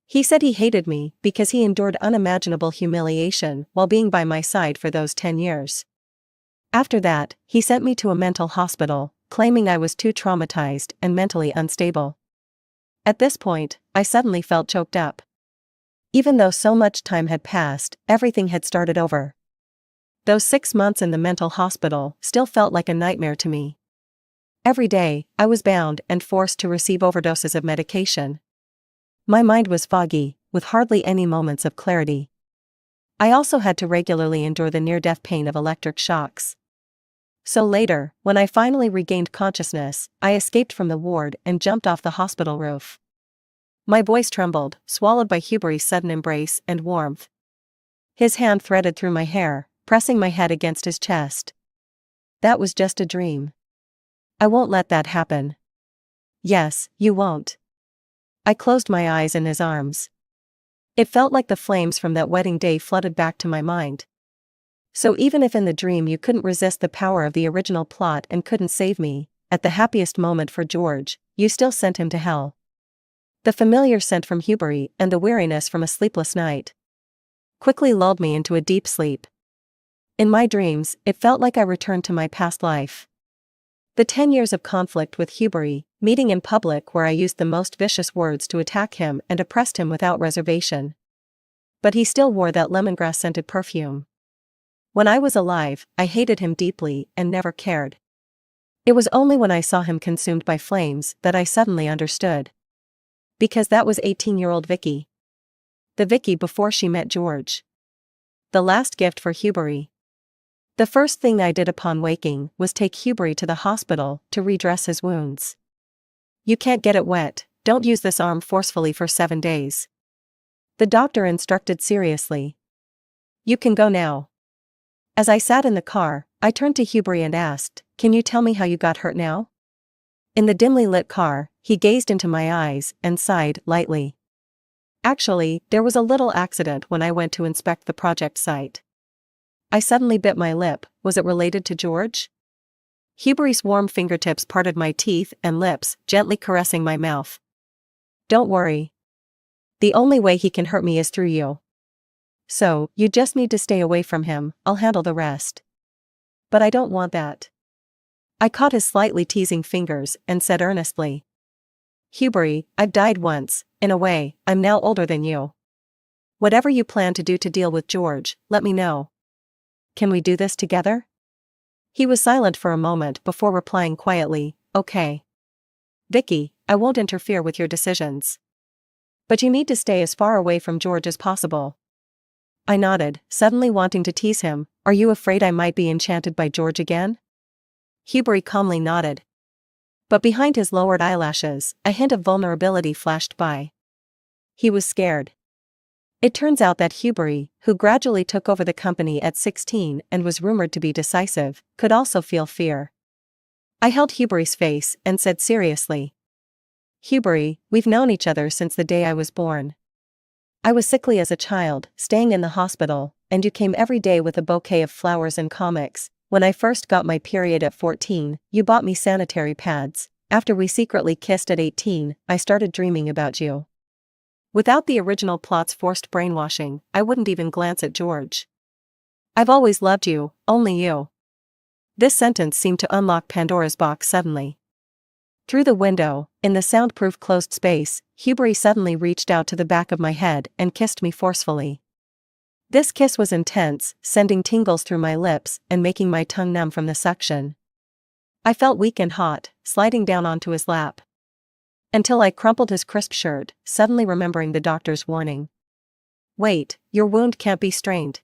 He said he hated me because he endured unimaginable humiliation while being by my side for those 10 years. After that, he sent me to a mental hospital, claiming I was too traumatized and mentally unstable. At this point, I suddenly felt choked up. Even though so much time had passed, everything had started over. Those 6 months in the mental hospital still felt like a nightmare to me. Every day, I was bound and forced to receive overdoses of medication. My mind was foggy, with hardly any moments of clarity. I also had to regularly endure the near-death pain of electric shocks. So later, when I finally regained consciousness, I escaped from the ward and jumped off the hospital roof. My voice trembled, swallowed by Hubert's sudden embrace and warmth. His hand threaded through my hair, pressing my head against his chest. "That was just a dream. I won't let that happen." "Yes, you won't." I closed my eyes in his arms. It felt like the flames from that wedding day flooded back to my mind. "So even if in the dream you couldn't resist the power of the original plot and couldn't save me, at the happiest moment for George, you still sent him to hell." The familiar scent from Hubert and the weariness from a sleepless night quickly lulled me into a deep sleep. In my dreams, it felt like I returned to my past life. The 10 years of conflict with Hubert, meeting in public where I used the most vicious words to attack him and oppressed him without reservation. But he still wore that lemongrass-scented perfume. When I was alive, I hated him deeply and never cared. It was only when I saw him consumed by flames that I suddenly understood. Because that was 18-year-old Vicky. The Vicky before she met George. The last gift for Hubert. The first thing I did upon waking was take Hubert to the hospital to redress his wounds. "You can't get it wet, don't use this arm forcefully for 7 days." The doctor instructed seriously. "You can go now." As I sat in the car, I turned to Hubert and asked, "Can you tell me how you got hurt now?" In the dimly lit car, he gazed into my eyes and sighed lightly. "Actually, there was a little accident when I went to inspect the project site." I suddenly bit my lip. Was it related to George? Hubert's warm fingertips parted my teeth and lips, gently caressing my mouth. "Don't worry. The only way he can hurt me is through you. So, you just need to stay away from him, I'll handle the rest." "But I don't want that." I caught his slightly teasing fingers and said earnestly. "Hubert, I've died once, in a way, I'm now older than you. Whatever you plan to do to deal with George, let me know. Can we do this together? He was silent for a moment before replying quietly, okay. Vicky, I won't interfere with your decisions. But you need to stay as far away from George as possible. I nodded, suddenly wanting to tease him. Are you afraid I might be enchanted by George again? Hubery calmly nodded. But behind his lowered eyelashes, a hint of vulnerability flashed by. He was scared. It turns out that Hubery, who gradually took over the company at 16 and was rumored to be decisive, could also feel fear. I held Hubery's face and said seriously. Hubery, we've known each other since the day I was born. I was sickly as a child, staying in the hospital, and you came every day with a bouquet of flowers and comics. When I first got my period at 14, you bought me sanitary pads. After we secretly kissed at 18, I started dreaming about you. Without the original plot's forced brainwashing, I wouldn't even glance at George. I've always loved you, only you. This sentence seemed to unlock Pandora's box suddenly. Through the window, in the soundproof closed space, Hubery suddenly reached out to the back of my head and kissed me forcefully. This kiss was intense, sending tingles through my lips and making my tongue numb from the suction. I felt weak and hot, sliding down onto his lap. Until I crumpled his crisp shirt, suddenly remembering the doctor's warning. Wait, your wound can't be strained.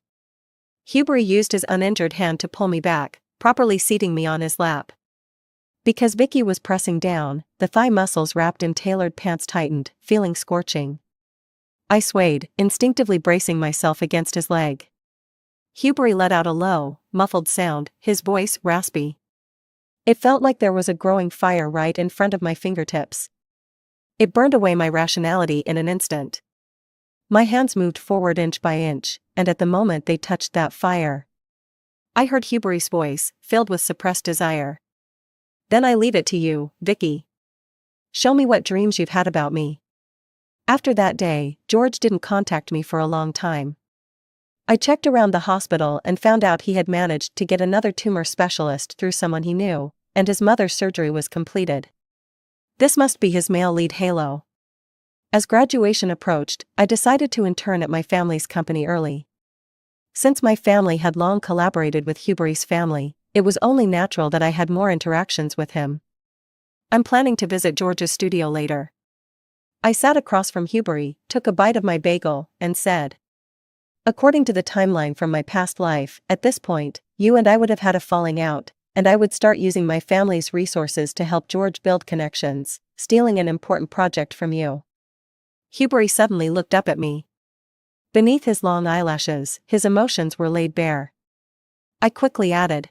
Hubery used his uninjured hand to pull me back, properly seating me on his lap. Because Vicky was pressing down, the thigh muscles wrapped in tailored pants tightened, feeling scorching. I swayed, instinctively bracing myself against his leg. Hubery let out a low, muffled sound, his voice raspy. It felt like there was a growing fire right in front of my fingertips. It burned away my rationality in an instant. My hands moved forward inch by inch, and at the moment they touched that fire, I heard Hubery's voice, filled with suppressed desire. Then I leave it to you, Vicky. Show me what dreams you've had about me. After that day, George didn't contact me for a long time. I checked around the hospital and found out he had managed to get another tumor specialist through someone he knew, and his mother's surgery was completed. This must be his male lead halo. As graduation approached, I decided to intern at my family's company early. Since my family had long collaborated with Hubery's family, it was only natural that I had more interactions with him. I'm planning to visit George's studio later. I sat across from Hubery, took a bite of my bagel, and said, according to the timeline from my past life, at this point, you and I would have had a falling out, and I would start using my family's resources to help George build connections, stealing an important project from you. Hubery suddenly looked up at me. Beneath his long eyelashes, his emotions were laid bare. I quickly added,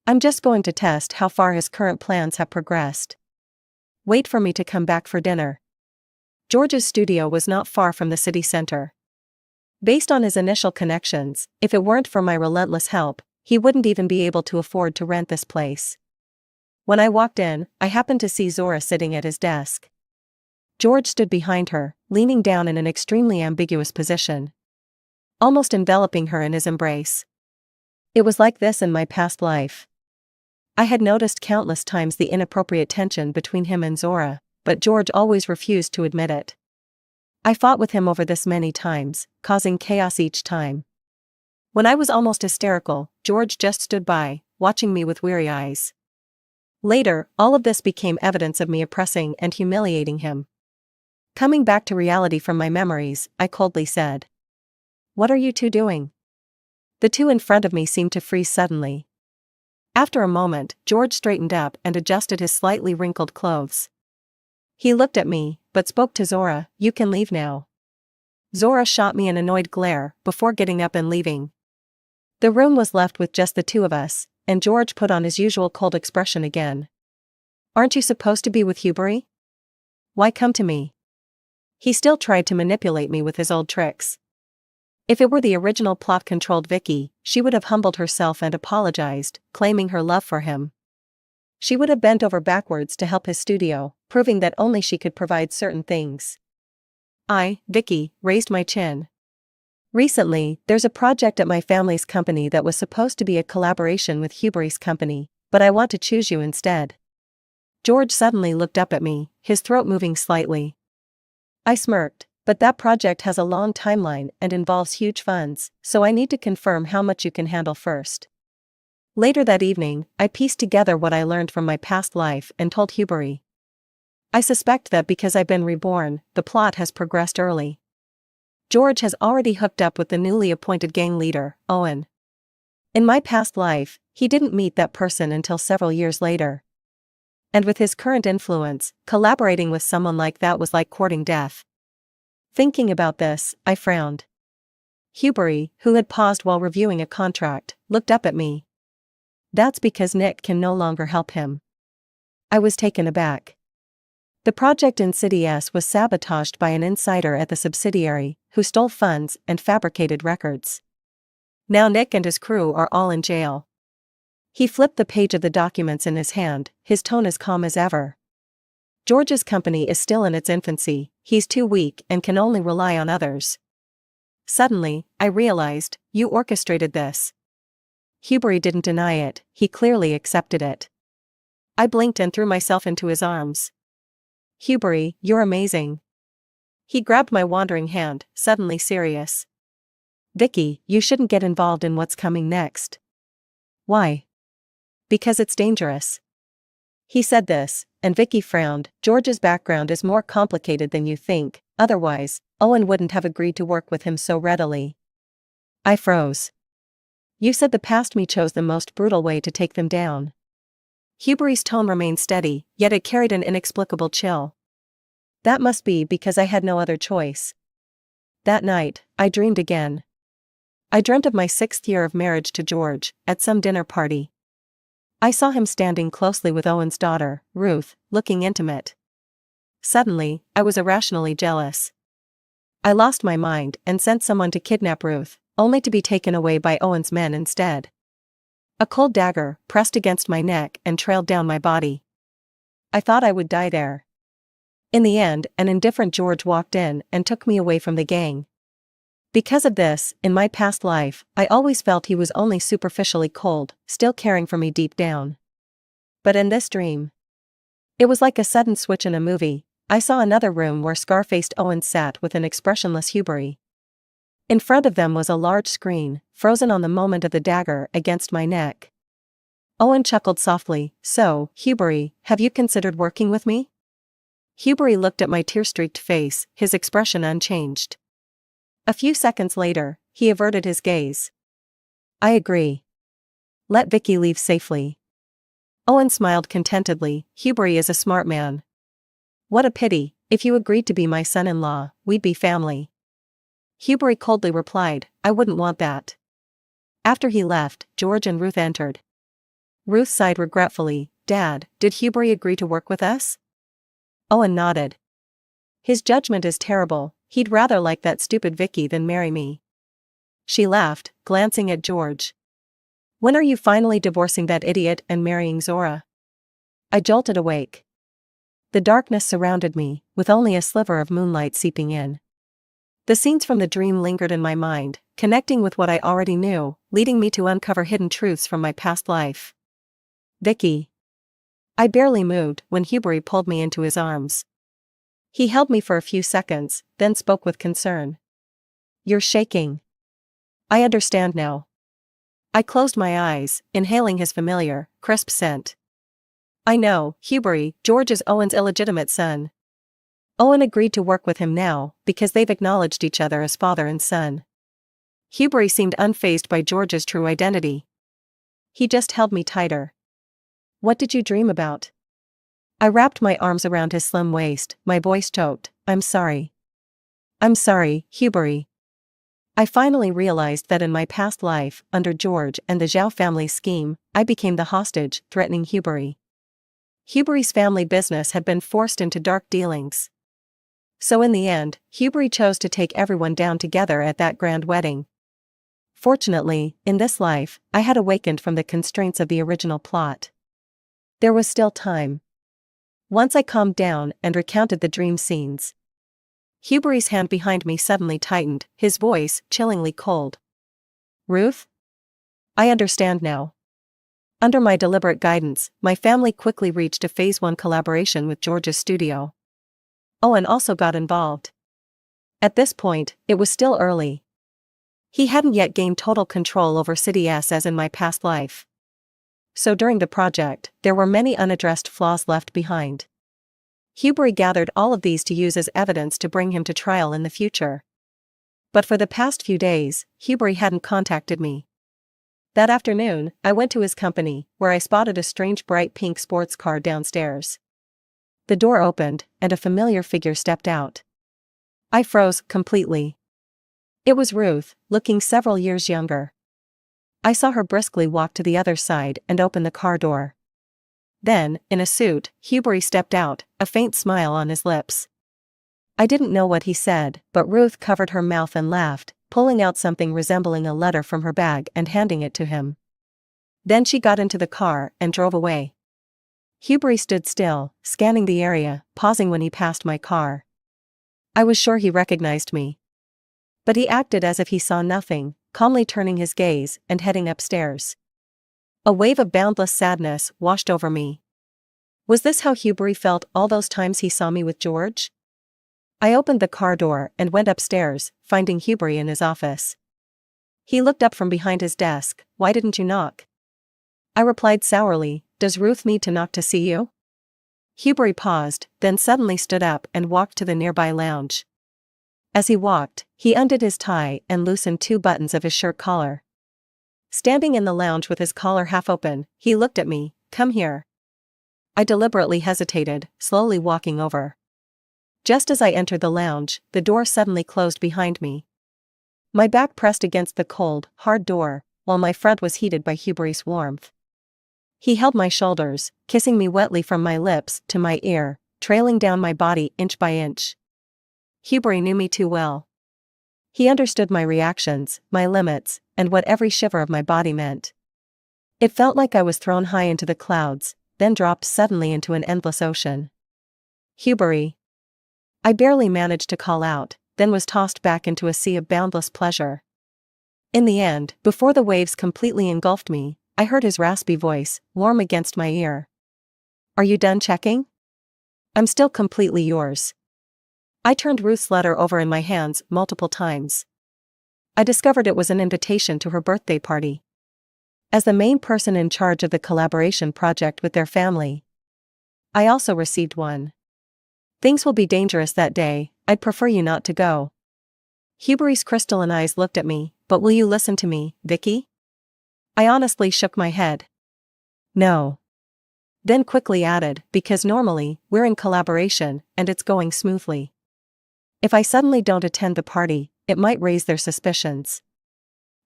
I'm just going to test how far his current plans have progressed. Wait for me to come back for dinner. George's studio was not far from the city center. Based on his initial connections, if it weren't for my relentless help, he wouldn't even be able to afford to rent this place. When I walked in, I happened to see Zora sitting at his desk. George stood behind her, leaning down in an extremely ambiguous position, almost enveloping her in his embrace. It was like this in my past life. I had noticed countless times the inappropriate tension between him and Zora, but George always refused to admit it. I fought with him over this many times, causing chaos each time. When I was almost hysterical, George just stood by, watching me with weary eyes. Later, all of this became evidence of me oppressing and humiliating him. Coming back to reality from my memories, I coldly said, "What are you two doing?" The two in front of me seemed to freeze suddenly. After a moment, George straightened up and adjusted his slightly wrinkled clothes. He looked at me, but spoke to Zora, "You can leave now." Zora shot me an annoyed glare, before getting up and leaving. The room was left with just the two of us, and George put on his usual cold expression again. "Aren't you supposed to be with Hubery? Why come to me?" He still tried to manipulate me with his old tricks. If it were the original plot-controlled Vicky, she would have humbled herself and apologized, claiming her love for him. She would have bent over backwards to help his studio, proving that only she could provide certain things. I, Vicky, raised my chin. Recently, there's a project at my family's company that was supposed to be a collaboration with Hubery's company, but I want to choose you instead. George suddenly looked up at me, his throat moving slightly. I smirked, But that project has a long timeline and involves huge funds, so I need to confirm how much you can handle first. Later that evening, I pieced together what I learned from my past life and told Hubery. I suspect that because I've been reborn, the plot has progressed early. George has already hooked up with the newly appointed gang leader, Owen. In my past life, he didn't meet that person until several years later. And with his current influence, collaborating with someone like that was like courting death. Thinking about this, I frowned. Hubery, who had paused while reviewing a contract, looked up at me. That's because Nick can no longer help him. I was taken aback. The project in City S was sabotaged by an insider at the subsidiary, who stole funds and fabricated records. Now Nick and his crew are all in jail. He flipped the page of the documents in his hand, his tone as calm as ever. George's company is still in its infancy, he's too weak and can only rely on others. Suddenly, I realized, you orchestrated this. Hubery didn't deny it, he clearly accepted it. I blinked and threw myself into his arms. Hubery, you're amazing. He grabbed my wandering hand, suddenly serious. Vicky, you shouldn't get involved in what's coming next. Why? Because it's dangerous. He said this, and Vicky frowned. George's background is more complicated than you think, otherwise, Owen wouldn't have agreed to work with him so readily. I froze. You said the past me chose the most brutal way to take them down. Hubery's tone remained steady, yet it carried an inexplicable chill. That must be because I had no other choice. That night, I dreamed again. I dreamt of my 6th year of marriage to George, at some dinner party. I saw him standing closely with Owen's daughter, Ruth, looking intimate. Suddenly, I was irrationally jealous. I lost my mind and sent someone to kidnap Ruth, only to be taken away by Owen's men instead. A cold dagger pressed against my neck and trailed down my body. I thought I would die there. In the end, an indifferent George walked in and took me away from the gang. Because of this, in my past life, I always felt he was only superficially cold, still caring for me deep down. But in this dream, it was like a sudden switch in a movie. I saw another room where scar-faced Owen sat with an expressionless Hubery. In front of them was a large screen, frozen on the moment of the dagger against my neck. Owen chuckled softly. So, Hubery, have you considered working with me? Hubery looked at my tear-streaked face, his expression unchanged. A few seconds later, he averted his gaze. I agree. Let Vicky leave safely. Owen smiled contentedly. Hubery is a smart man. What a pity, if you agreed to be my son-in-law, we'd be family. Hubery coldly replied, I wouldn't want that. After he left, George and Ruth entered. Ruth sighed regretfully. Dad, did Hubery agree to work with us? Owen nodded. His judgment is terrible, he'd rather like that stupid Vicky than marry me. She laughed, glancing at George. When are you finally divorcing that idiot and marrying Zora? I jolted awake. The darkness surrounded me, with only a sliver of moonlight seeping in. The scenes from the dream lingered in my mind, connecting with what I already knew, leading me to uncover hidden truths from my past life. Vicky. I barely moved when Hubery pulled me into his arms. He held me for a few seconds, then spoke with concern. You're shaking. I understand now. I closed my eyes, inhaling his familiar, crisp scent. I know, Hubery, George is Owen's illegitimate son. Owen agreed to work with him now, because they've acknowledged each other as father and son. Hubery seemed unfazed by George's true identity. He just held me tighter. What did you dream about? I wrapped my arms around his slim waist, my voice choked. I'm sorry. I'm sorry, Hubery. I finally realized that in my past life, under George and the Zhao family's scheme, I became the hostage, threatening Hubery. Hubery's family business had been forced into dark dealings. So in the end, Hubery chose to take everyone down together at that grand wedding. Fortunately, in this life, I had awakened from the constraints of the original plot. There was still time. Once I calmed down and recounted the dream scenes, Hubery's hand behind me suddenly tightened, his voice chillingly cold. Ruth? I understand now. Under my deliberate guidance, my family quickly reached a Phase 1 collaboration with George's studio. Owen also got involved. At this point, it was still early. He hadn't yet gained total control over City S as in my past life. So during the project, there were many unaddressed flaws left behind. Hubris gathered all of these to use as evidence to bring him to trial in the future. But for the past few days, Hubris hadn't contacted me. That afternoon, I went to his company, where I spotted a strange bright pink sports car downstairs. The door opened, and a familiar figure stepped out. I froze completely. It was Ruth, looking several years younger. I saw her briskly walk to the other side and open the car door. Then, in a suit, Hubris stepped out, a faint smile on his lips. I didn't know what he said, but Ruth covered her mouth and laughed, pulling out something resembling a letter from her bag and handing it to him. Then she got into the car and drove away. Hubris stood still, scanning the area, pausing when he passed my car. I was sure he recognized me. But he acted as if he saw nothing, calmly turning his gaze and heading upstairs. A wave of boundless sadness washed over me. Was this how Hubris felt all those times he saw me with George? I opened the car door and went upstairs, finding Hubris in his office. He looked up from behind his desk. "Why didn't you knock?" I replied sourly, "Does Ruth need to knock to see you?" Hubris paused, then suddenly stood up and walked to the nearby lounge. As he walked, he undid his tie and loosened 2 buttons of his shirt collar. Standing in the lounge with his collar half open, he looked at me. "Come here." I deliberately hesitated, slowly walking over. Just as I entered the lounge, the door suddenly closed behind me. My back pressed against the cold, hard door, while my front was heated by Hubris' warmth. He held my shoulders, kissing me wetly from my lips to my ear, trailing down my body inch by inch. Hubris knew me too well. He understood my reactions, my limits, and what every shiver of my body meant. It felt like I was thrown high into the clouds, then dropped suddenly into an endless ocean. "Hubris." I barely managed to call out, then was tossed back into a sea of boundless pleasure. In the end, before the waves completely engulfed me, I heard his raspy voice, warm against my ear. "Are you done checking? I'm still completely yours." I turned Ruth's letter over in my hands multiple times. I discovered it was an invitation to her birthday party. As the main person in charge of the collaboration project with their family, I also received one. "Things will be dangerous that day, I'd prefer you not to go." Hubris' crystalline eyes looked at me. "But will you listen to me, Vicky?" I honestly shook my head. "No." Then quickly added, "Because normally, we're in collaboration, and it's going smoothly. If I suddenly don't attend the party, it might raise their suspicions."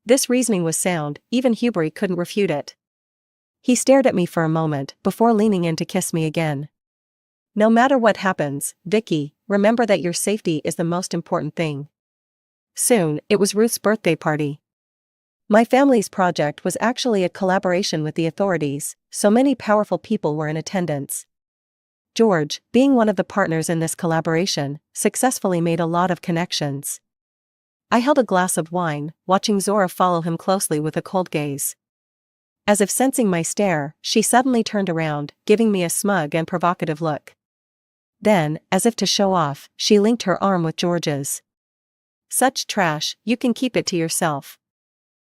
This reasoning was sound, even Hubris couldn't refute it. He stared at me for a moment before leaning in to kiss me again. "No matter what happens, Vicky, remember that your safety is the most important thing." Soon, it was Ruth's birthday party. My family's project was actually a collaboration with the authorities, so many powerful people were in attendance. George, being one of the partners in this collaboration, successfully made a lot of connections. I held a glass of wine, watching Zora follow him closely with a cold gaze. As if sensing my stare, she suddenly turned around, giving me a smug and provocative look. Then, as if to show off, she linked her arm with George's. "Such trash, you can keep it to yourself."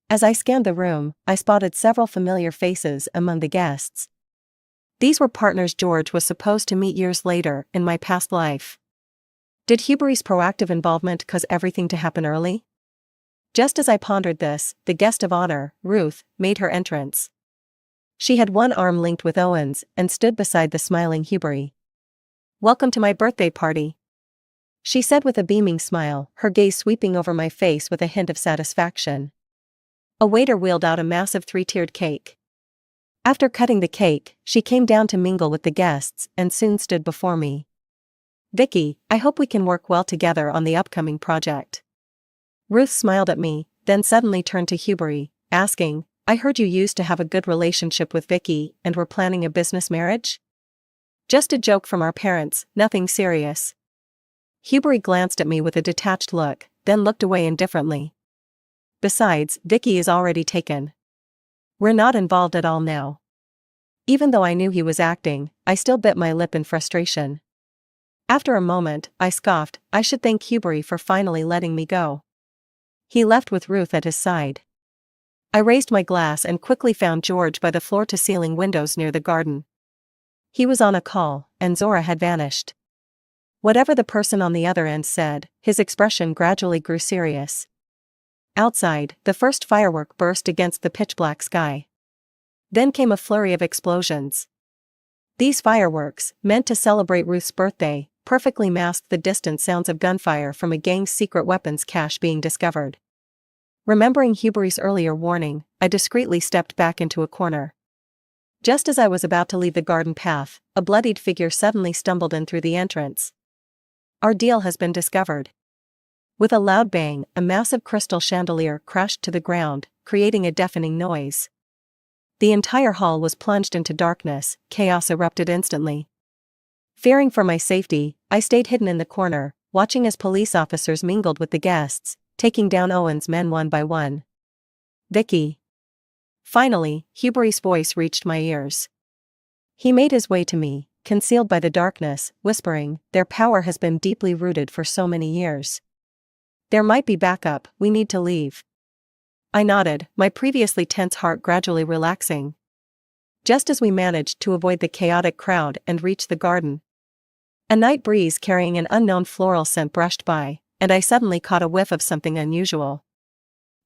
As I scanned the room, I spotted several familiar faces among the guests. These were partners George was supposed to meet years later in my past life. Did Hubris' proactive involvement cause everything to happen early? Just as I pondered this, the guest of honor, Ruth, made her entrance. She had one arm linked with Owen's and stood beside the smiling Hubris. "Welcome to my birthday party," she said with a beaming smile, her gaze sweeping over my face with a hint of satisfaction. A waiter wheeled out a massive 3-tiered cake. After cutting the cake, she came down to mingle with the guests and soon stood before me. "Vicky, I hope we can work well together on the upcoming project." Ruth smiled at me, then suddenly turned to Hubris, asking, "I heard you used to have a good relationship with Vicky and were planning a business marriage?" "Just a joke from our parents, nothing serious." Hubris glanced at me with a detached look, then looked away indifferently. "Besides, Vicky is already taken. We're not involved at all now." Even though I knew he was acting, I still bit my lip in frustration. After a moment, I scoffed, I should thank Hubert for finally letting me go. He left with Ruth at his side. I raised my glass and quickly found George by the floor-to-ceiling windows near the garden. He was on a call, and Zora had vanished. Whatever the person on the other end said, his expression gradually grew serious. Outside, the first firework burst against the pitch-black sky. Then came a flurry of explosions. These fireworks, meant to celebrate Ruth's birthday, perfectly masked the distant sounds of gunfire from a gang's secret weapons cache being discovered. Remembering Hubert's earlier warning, I discreetly stepped back into a corner. Just as I was about to leave the garden path, a bloodied figure suddenly stumbled in through the entrance. Our deal has been discovered. With a loud bang, a massive crystal chandelier crashed to the ground, creating a deafening noise. The entire hall was plunged into darkness, chaos erupted instantly. Fearing for my safety, I stayed hidden in the corner, watching as police officers mingled with the guests, taking down Owen's men one by one. Vicky. Finally, Hubert's voice reached my ears. He made his way to me, concealed by the darkness, whispering, "Their power has been deeply rooted for so many years. There might be backup, we need to leave." I nodded, my previously tense heart gradually relaxing. Just as we managed to avoid the chaotic crowd and reach the garden, a night breeze carrying an unknown floral scent brushed by, and I suddenly caught a whiff of something unusual.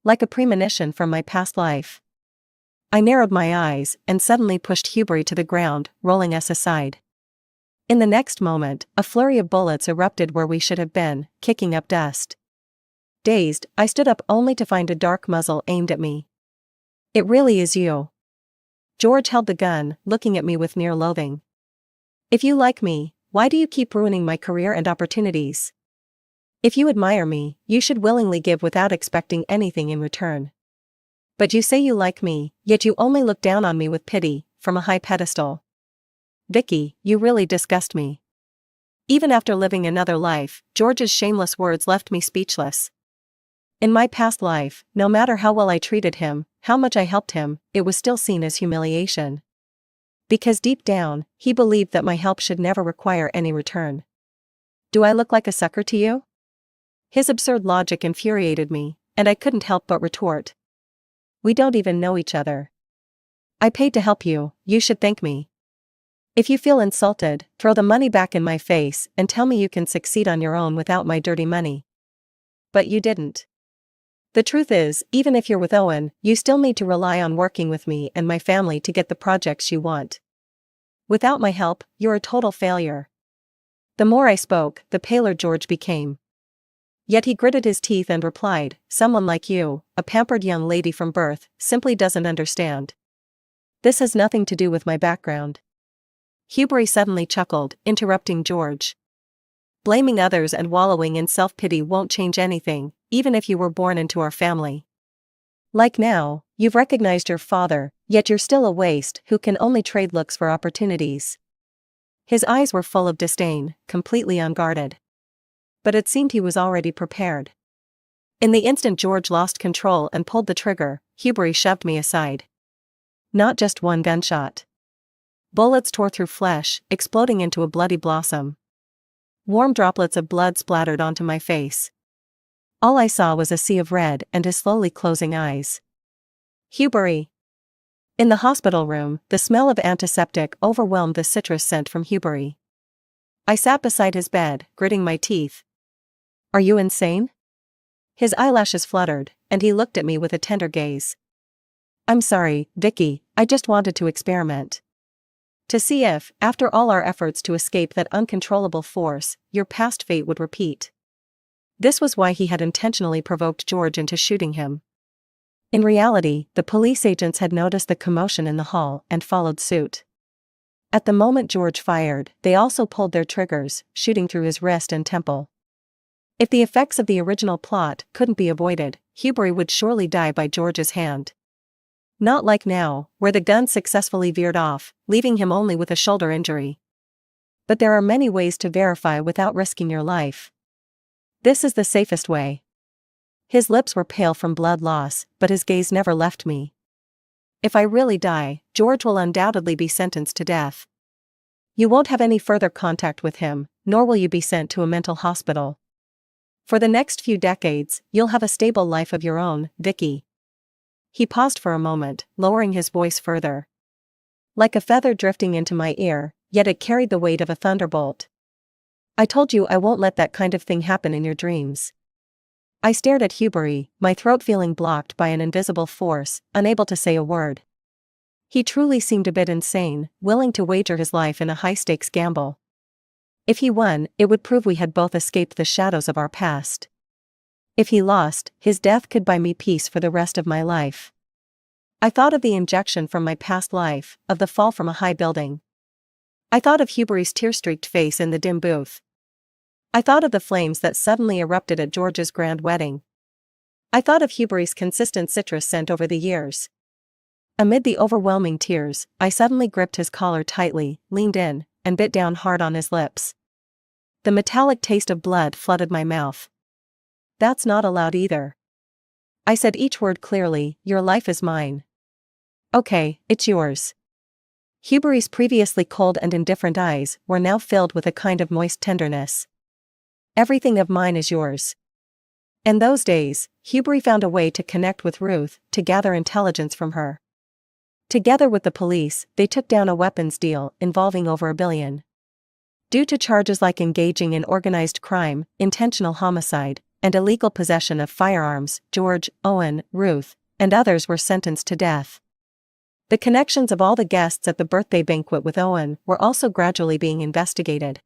Like a premonition from my past life. I narrowed my eyes and suddenly pushed Hubert to the ground, rolling us aside. In the next moment, a flurry of bullets erupted where we should have been, kicking up dust. Dazed, I stood up only to find a dark muzzle aimed at me. "It really is you." George held the gun, looking at me with near loathing. "If you like me, why do you keep ruining my career and opportunities? If you admire me, you should willingly give without expecting anything in return. But you say you like me, yet you only look down on me with pity, from a high pedestal. Vicky, you really disgust me." Even after living another life, George's shameless words left me speechless. In my past life, no matter how well I treated him, how much I helped him, it was still seen as humiliation. Because deep down, he believed that my help should never require any return. "Do I look like a sucker to you?" His absurd logic infuriated me, and I couldn't help but retort. "We don't even know each other. I paid to help you, you should thank me. If you feel insulted, throw the money back in my face and tell me you can succeed on your own without my dirty money." But you didn't. The truth is, even if you're with Owen, you still need to rely on working with me and my family to get the projects you want. Without my help, you're a total failure. The more I spoke, the paler George became. Yet he gritted his teeth and replied, "Someone like you, a pampered young lady from birth, simply doesn't understand. This has nothing to do with my background." Hubert suddenly chuckled, interrupting George. "Blaming others and wallowing in self-pity won't change anything, even if you were born into our family. Like now, you've recognized your father, yet you're still a waste who can only trade looks for opportunities." His eyes were full of disdain, completely unguarded. But it seemed he was already prepared. In the instant George lost control and pulled the trigger, Hubert shoved me aside. Not just one gunshot. Bullets tore through flesh, exploding into a bloody blossom. Warm droplets of blood splattered onto my face. All I saw was a sea of red and his slowly closing eyes. Hubert. In the hospital room, the smell of antiseptic overwhelmed the citrus scent from Hubert. I sat beside his bed, gritting my teeth. "Are you insane?" His eyelashes fluttered, and he looked at me with a tender gaze. "I'm sorry, Vicky, I just wanted to experiment. To see if, after all our efforts to escape that uncontrollable force, your past fate would repeat." This was why he had intentionally provoked George into shooting him. In reality, the police agents had noticed the commotion in the hall and followed suit. At the moment George fired, they also pulled their triggers, shooting through his wrist and temple. If the effects of the original plot couldn't be avoided, Hubert would surely die by George's hand. Not like now, where the gun successfully veered off, leaving him only with a shoulder injury. But there are many ways to verify without risking your life. This is the safest way. His lips were pale from blood loss, but his gaze never left me. If I really die, George will undoubtedly be sentenced to death. You won't have any further contact with him, nor will you be sent to a mental hospital. For the next few decades, you'll have a stable life of your own, Vicky." He paused for a moment, lowering his voice further. Like a feather drifting into my ear, yet it carried the weight of a thunderbolt. "I told you I won't let that kind of thing happen in your dreams." I stared at Hubery, my throat feeling blocked by an invisible force, unable to say a word. He truly seemed a bit insane, willing to wager his life in a high-stakes gamble. If he won, it would prove we had both escaped the shadows of our past. If he lost, his death could buy me peace for the rest of my life. I thought of the injection from my past life, of the fall from a high building. I thought of Hubery's tear-streaked face in the dim booth. I thought of the flames that suddenly erupted at George's grand wedding. I thought of Hubery's consistent citrus scent over the years. Amid the overwhelming tears, I suddenly gripped his collar tightly, leaned in, and bit down hard on his lips. The metallic taste of blood flooded my mouth. "That's not allowed either." I said each word clearly. "Your life is mine." "Okay, it's yours." Hubery's previously cold and indifferent eyes were now filled with a kind of moist tenderness. "Everything of mine is yours." In those days, Hubery found a way to connect with Ruth, to gather intelligence from her. Together with the police, they took down a weapons deal involving over $1 billion. Due to charges like engaging in organized crime, intentional homicide, and illegal possession of firearms, George, Owen, Ruth, and others were sentenced to death. The connections of all the guests at the birthday banquet with Owen were also gradually being investigated.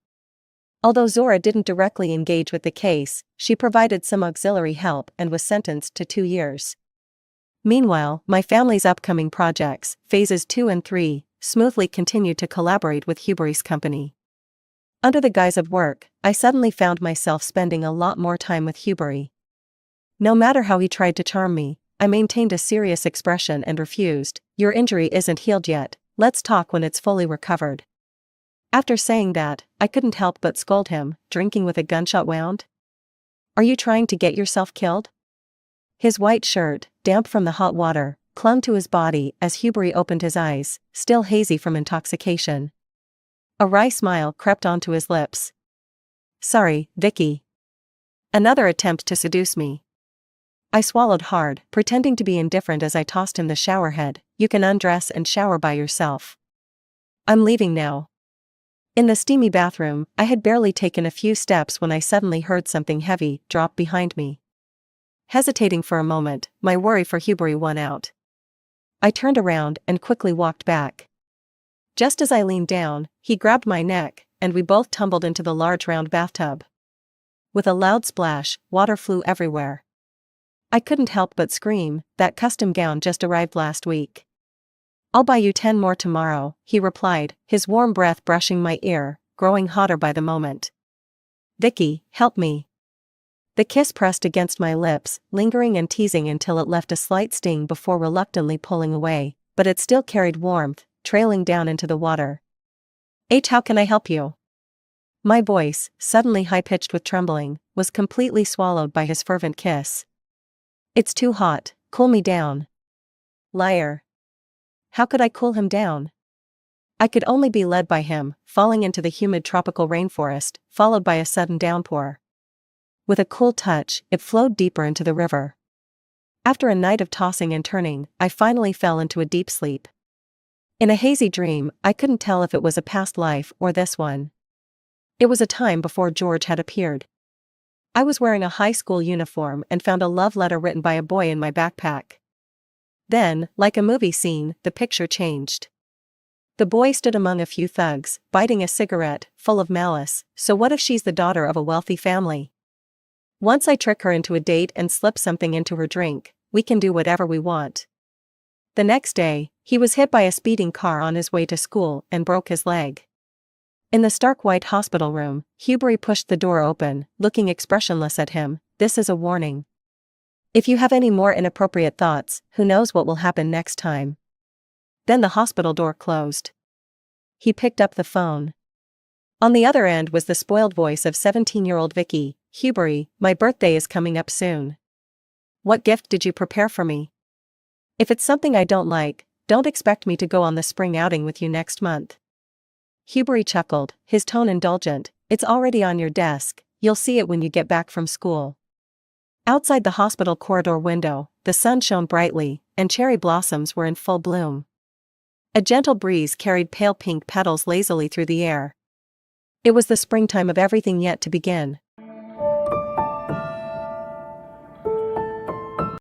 Although Zora didn't directly engage with the case, she provided some auxiliary help and was sentenced to 2 years. Meanwhile, my family's upcoming projects, phases 2 and 3, smoothly continued to collaborate with Hubery's company. Under the guise of work, I suddenly found myself spending a lot more time with Hubery. No matter how he tried to charm me, I maintained a serious expression and refused. "Your injury isn't healed yet, let's talk when it's fully recovered." After saying that, I couldn't help but scold him. "Drinking with a gunshot wound? Are you trying to get yourself killed?" His white shirt, damp from the hot water, clung to his body as Hubery opened his eyes, still hazy from intoxication. A wry smile crept onto his lips. "Sorry, Vicky." Another attempt to seduce me. I swallowed hard, pretending to be indifferent as I tossed him the shower head. "You can undress and shower by yourself. I'm leaving now." In the steamy bathroom, I had barely taken a few steps when I suddenly heard something heavy drop behind me. Hesitating for a moment, my worry for Hubery won out. I turned around and quickly walked back. Just as I leaned down, he grabbed my neck, and we both tumbled into the large round bathtub. With a loud splash, water flew everywhere. I couldn't help but scream. "That custom gown just arrived last week." "I'll buy you 10 more tomorrow," he replied, his warm breath brushing my ear, growing hotter by the moment. "Vicky, help me." The kiss pressed against my lips, lingering and teasing until it left a slight sting before reluctantly pulling away, but it still carried warmth, trailing down into the water. "How can I help you?" My voice, suddenly high-pitched with trembling, was completely swallowed by his fervent kiss. "It's too hot, cool me down." Liar. How could I cool him down? I could only be led by him, falling into the humid tropical rainforest, followed by a sudden downpour. With a cool touch, it flowed deeper into the river. After a night of tossing and turning, I finally fell into a deep sleep. In a hazy dream, I couldn't tell if it was a past life or this one. It was a time before George had appeared. I was wearing a high school uniform and found a love letter written by a boy in my backpack. Then, like a movie scene, the picture changed. The boy stood among a few thugs, biting a cigarette, full of malice. "So what if she's the daughter of a wealthy family? Once I trick her into a date and slip something into her drink, we can do whatever we want." The next day, he was hit by a speeding car on his way to school and broke his leg. In the stark white hospital room, Hubery pushed the door open, looking expressionless at him. "This is a warning. If you have any more inappropriate thoughts, who knows what will happen next time." Then the hospital door closed. He picked up the phone. On the other end was the spoiled voice of 17-year-old Vicky. "Hubery, my birthday is coming up soon. What gift did you prepare for me? If it's something I don't like, don't expect me to go on the spring outing with you next month." Hubery chuckled, his tone indulgent. It's already on your desk, you'll see it when you get back from school. Outside the hospital corridor window, the sun shone brightly, and cherry blossoms were in full bloom. A gentle breeze carried pale pink petals lazily through the air. It was the springtime of everything yet to begin.